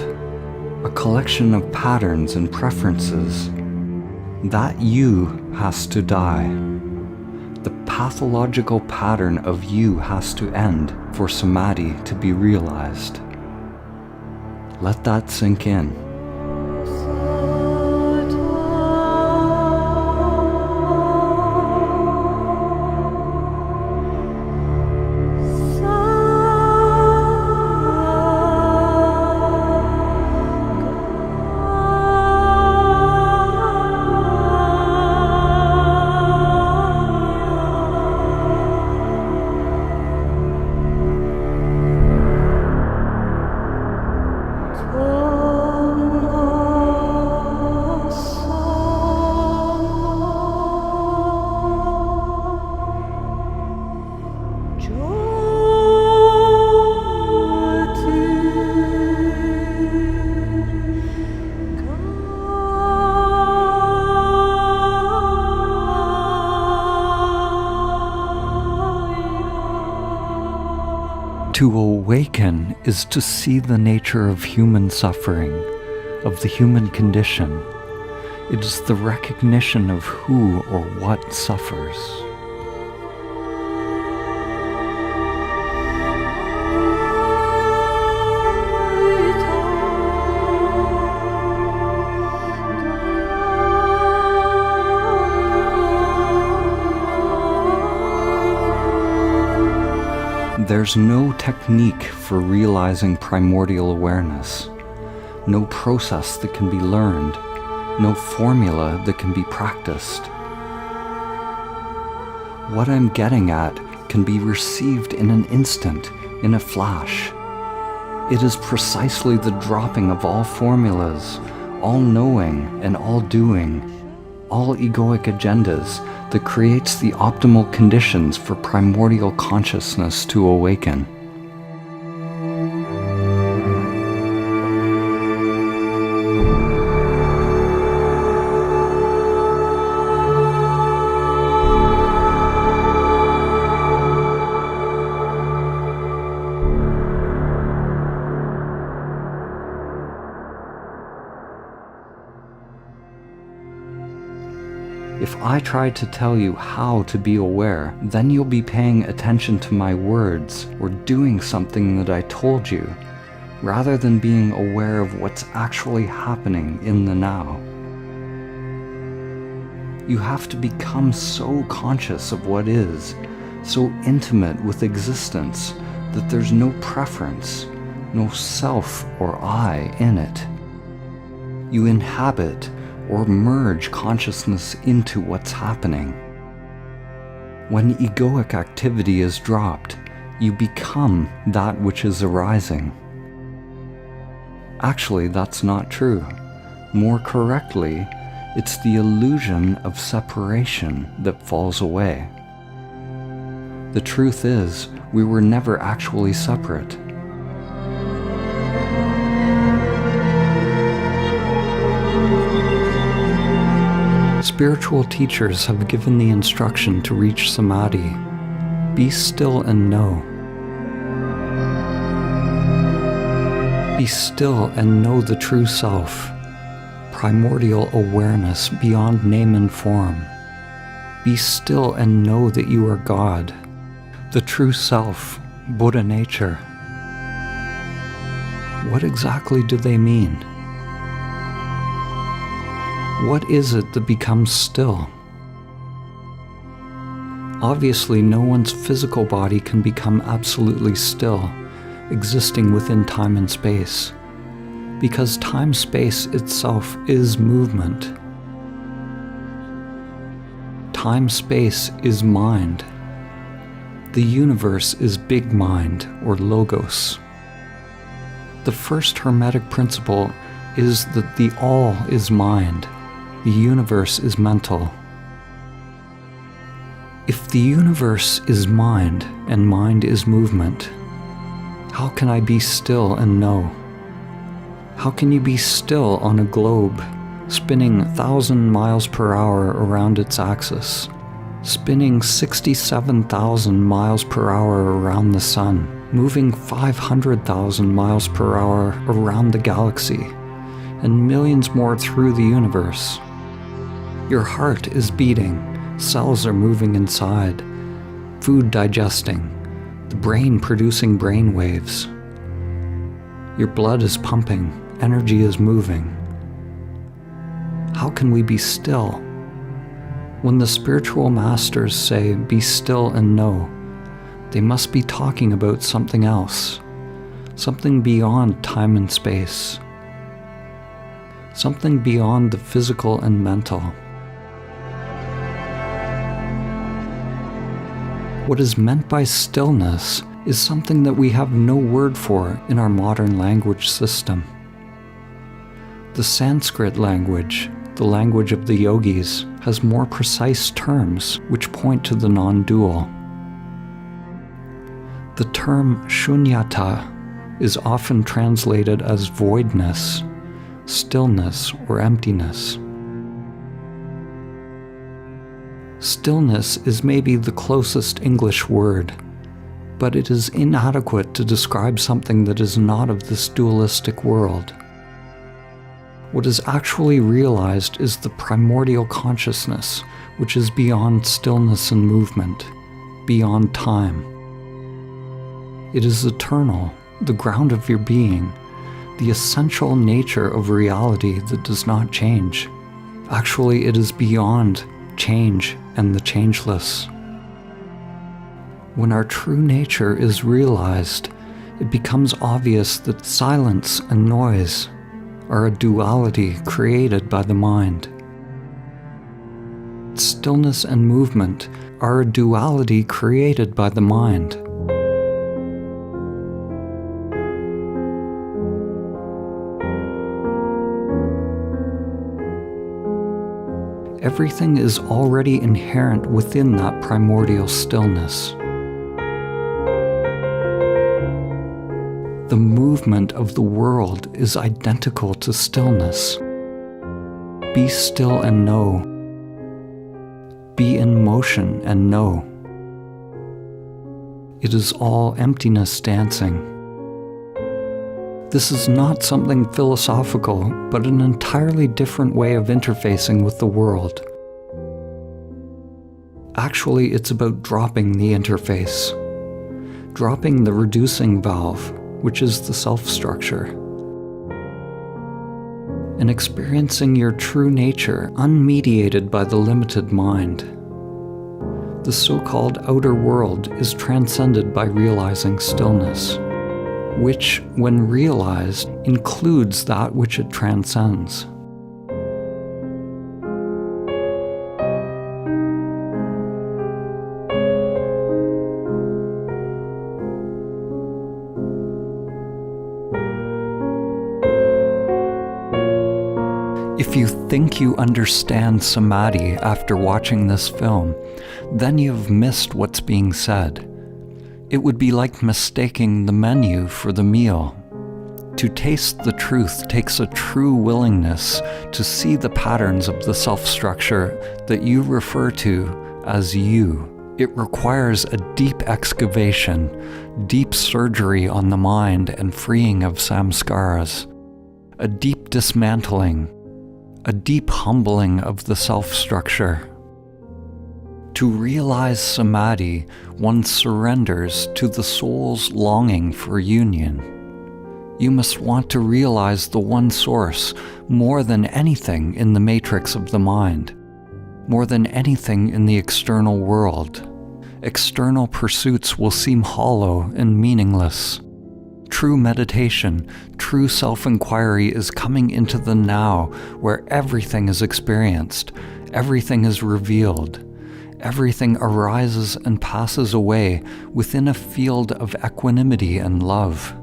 a collection of patterns and preferences. That you has to die. The pathological pattern of you has to end for samadhi to be realized. Let that sink in. To awaken is to see the nature of human suffering, of the human condition. It is the recognition of who or what suffers. There's no technique for realizing primordial awareness, no process that can be learned, no formula that can be practiced. What I'm getting at can be received in an instant, in a flash. It is precisely the dropping of all formulas, all knowing and all doing, all egoic agendas that creates the optimal conditions for primordial consciousness to awaken. If I try to tell you how to be aware, then you'll be paying attention to my words or doing something that I told you, rather than being aware of what's actually happening in the now. You have to become so conscious of what is, so intimate with existence, that there's no preference, no self or I in it. You inhabit or merge consciousness into what's happening. When egoic activity is dropped, you become that which is arising. Actually, that's not true. More correctly, it's the illusion of separation that falls away. The truth is, we were never actually separate. Spiritual teachers have given the instruction to reach Samadhi. Be still and know. Be still and know the true self, primordial awareness beyond name and form. Be still and know that you are God, the true self, Buddha nature. What exactly do they mean? What is it that becomes still? Obviously, no one's physical body can become absolutely still, existing within time and space, because time-space itself is movement. Time-space is mind. The universe is big mind, or logos. The first Hermetic principle is that the all is mind. The universe is mental. If the universe is mind and mind is movement, how can I be still and know? How can you be still on a globe, spinning 1,000 miles per hour around its axis, spinning 67,000 miles per hour around the sun, moving 500,000 miles per hour around the galaxy, and millions more through the universe? Your heart is beating, cells are moving inside, food digesting, the brain producing brain waves. Your blood is pumping, energy is moving. How can we be still? When the spiritual masters say, "Be still and know," they must be talking about something else, something beyond time and space, something beyond the physical and mental. What is meant by stillness is something that we have no word for in our modern language system. The Sanskrit language, the language of the yogis, has more precise terms which point to the non-dual. The term shunyata is often translated as voidness, stillness, or emptiness. Stillness is maybe the closest English word, but it is inadequate to describe something that is not of this dualistic world. What is actually realized is the primordial consciousness, which is beyond stillness and movement, beyond time. It is eternal, the ground of your being, the essential nature of reality that does not change. Actually, it is beyond change and the changeless. When our true nature is realized, it becomes obvious that silence and noise are a duality created by the mind. Stillness and movement are a duality created by the mind. Everything is already inherent within that primordial stillness. The movement of the world is identical to stillness. Be still and know. Be in motion and know. It is all emptiness dancing. This is not something philosophical, but an entirely different way of interfacing with the world. Actually, it's about dropping the interface, dropping the reducing valve, which is the self-structure, and experiencing your true nature unmediated by the limited mind. The so-called outer world is transcended by realizing stillness, which, when realized, includes that which it transcends. If you think you understand Samadhi after watching this film, then you've missed what's being said. It would be like mistaking the menu for the meal. To taste the truth takes a true willingness to see the patterns of the self-structure that you refer to as you. It requires a deep excavation, deep surgery on the mind and freeing of samskaras, a deep dismantling, a deep humbling of the self-structure. To realize Samadhi, one surrenders to the soul's longing for union. You must want to realize the one source more than anything in the matrix of the mind, more than anything in the external world. External pursuits will seem hollow and meaningless. True meditation, true self-inquiry is coming into the now, where everything is experienced, everything is revealed, everything arises and passes away within a field of equanimity and love.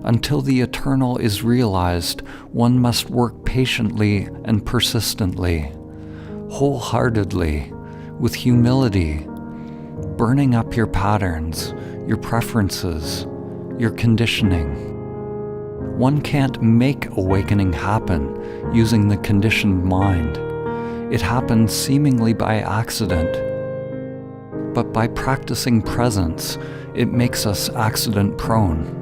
Until the eternal is realized, one must work patiently and persistently, wholeheartedly, with humility, burning up your patterns, your preferences, your conditioning. One can't make awakening happen using the conditioned mind. It happens seemingly by accident. But by practicing presence, it makes us accident-prone.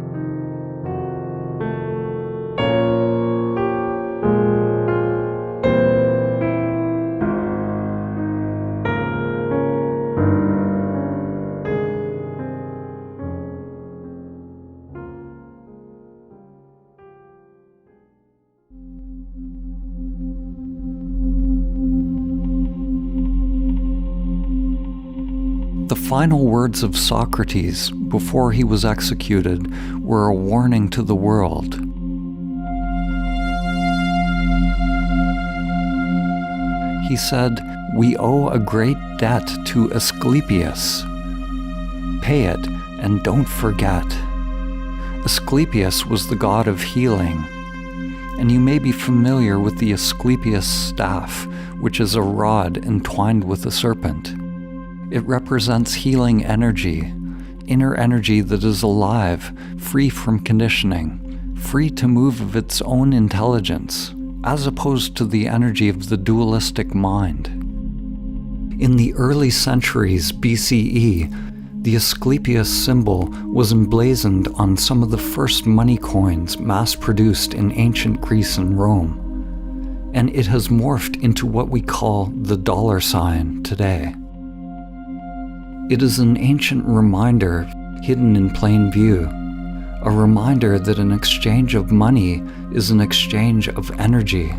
The final words of Socrates before he was executed were a warning to the world. He said, "We owe a great debt to Asclepius. Pay it and don't forget." Asclepius was the god of healing, and you may be familiar with the Asclepius staff, which is a rod entwined with a serpent. It represents healing energy, inner energy that is alive, free from conditioning, free to move of its own intelligence, as opposed to the energy of the dualistic mind. In the early centuries BCE, the Asclepius symbol was emblazoned on some of the first money coins mass-produced in ancient Greece and Rome, and it has morphed into what we call the dollar sign today. It is an ancient reminder hidden in plain view, a reminder that an exchange of money is an exchange of energy.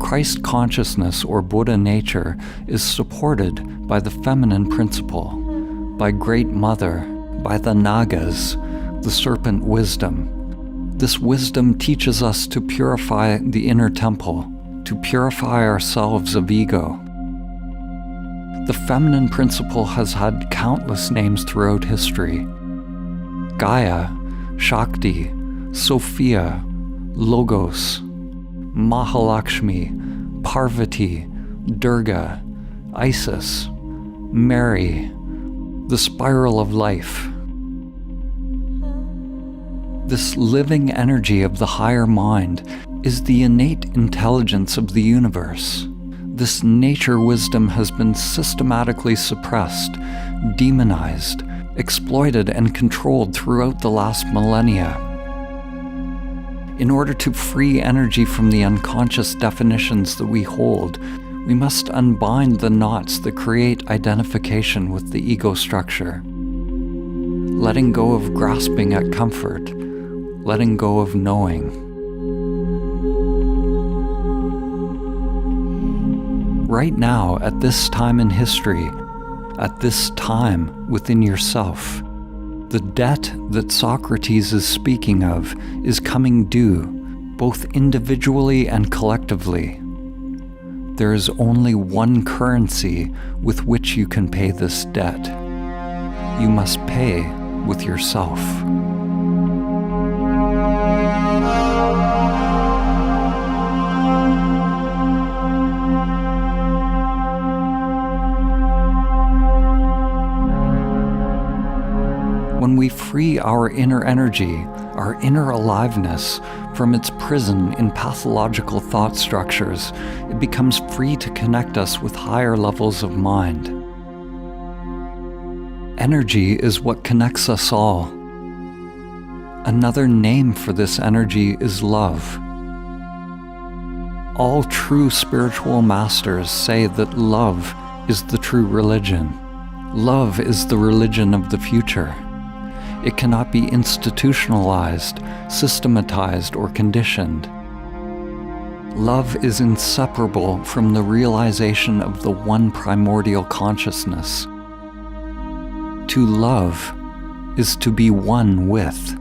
Christ consciousness or Buddha nature is supported by the feminine principle, by Great Mother, by the Nagas, the serpent wisdom. This wisdom teaches us to purify the inner temple, to purify ourselves of ego. The feminine principle has had countless names throughout history. Gaia, Shakti, Sophia, Logos, Mahalakshmi, Parvati, Durga, Isis, Mary, the spiral of life. This living energy of the higher mind is the innate intelligence of the universe. This nature wisdom has been systematically suppressed, demonized, exploited, and controlled throughout the last millennia. In order to free energy from the unconscious definitions that we hold, we must unbind the knots that create identification with the ego structure. Letting go of grasping at comfort, letting go of knowing. Right now, at this time in history, at this time within yourself, the debt that Socrates is speaking of is coming due, both individually and collectively. There is only one currency with which you can pay this debt. You must pay with yourself. When we free our inner energy, our inner aliveness, from its prison in pathological thought structures, it becomes free to connect us with higher levels of mind. Energy is what connects us all. Another name for this energy is love. All true spiritual masters say that love is the true religion. Love is the religion of the future. It cannot be institutionalized, systematized, or conditioned. Love is inseparable from the realization of the one primordial consciousness. To love is to be one with.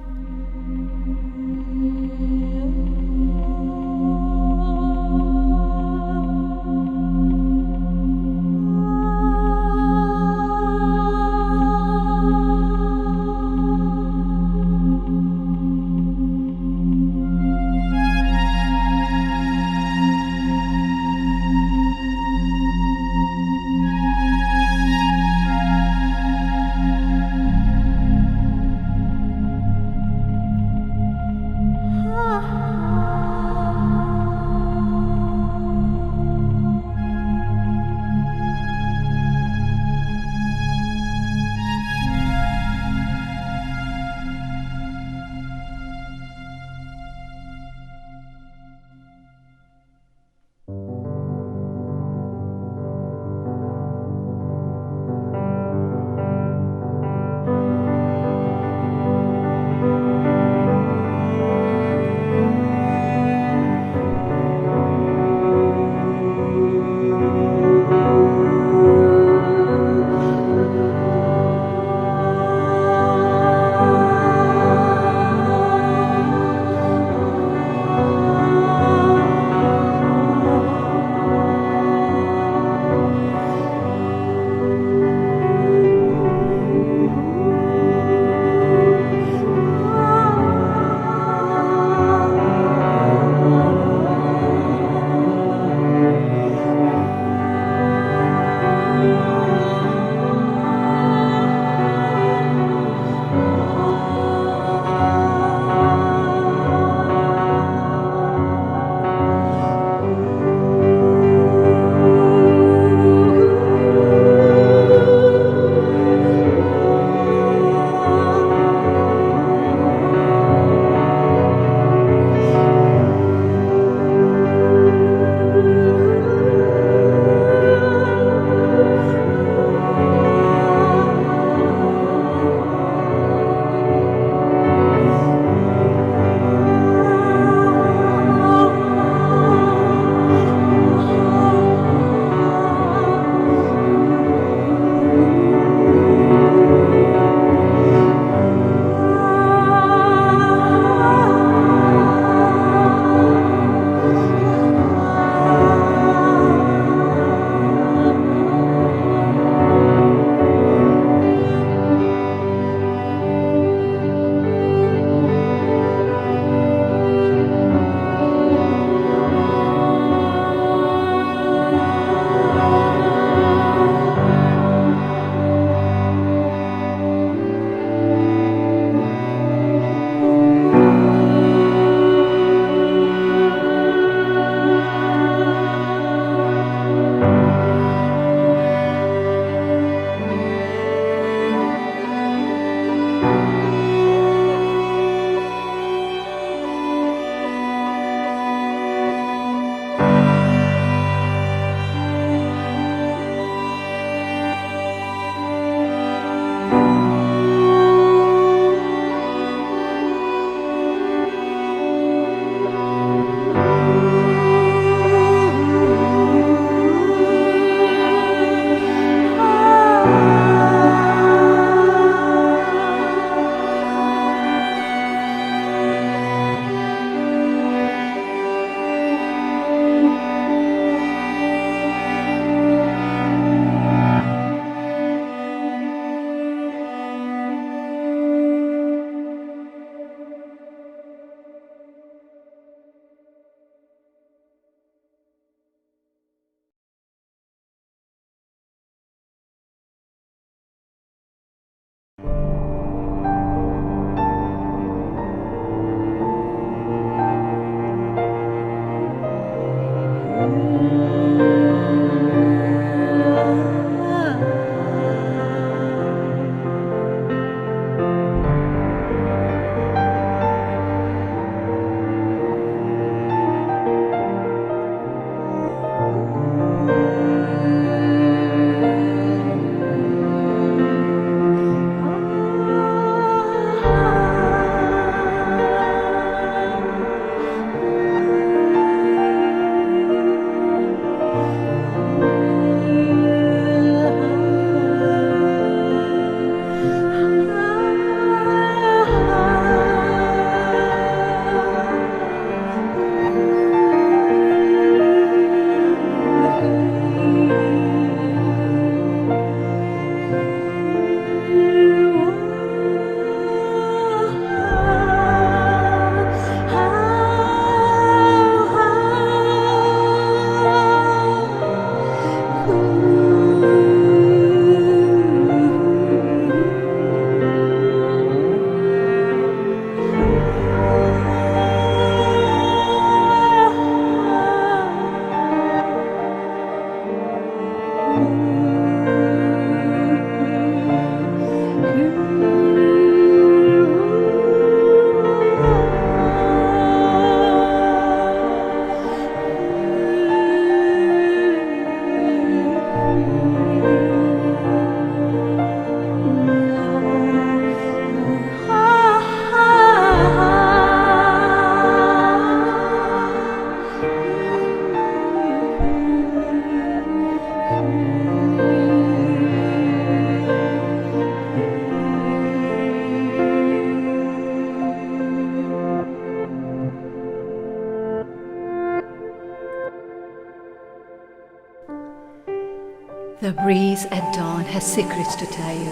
The breeze at dawn has secrets to tell you.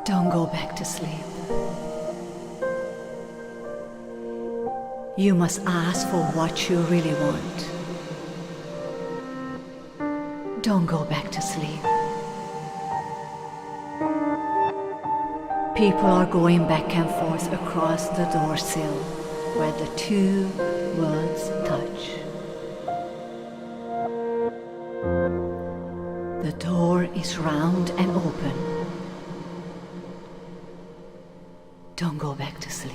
Don't go back to sleep. You must ask for what you really want. Don't go back to sleep. People are going back and forth across the door sill where the two worlds touch. The door is round and open. Don't go back to sleep.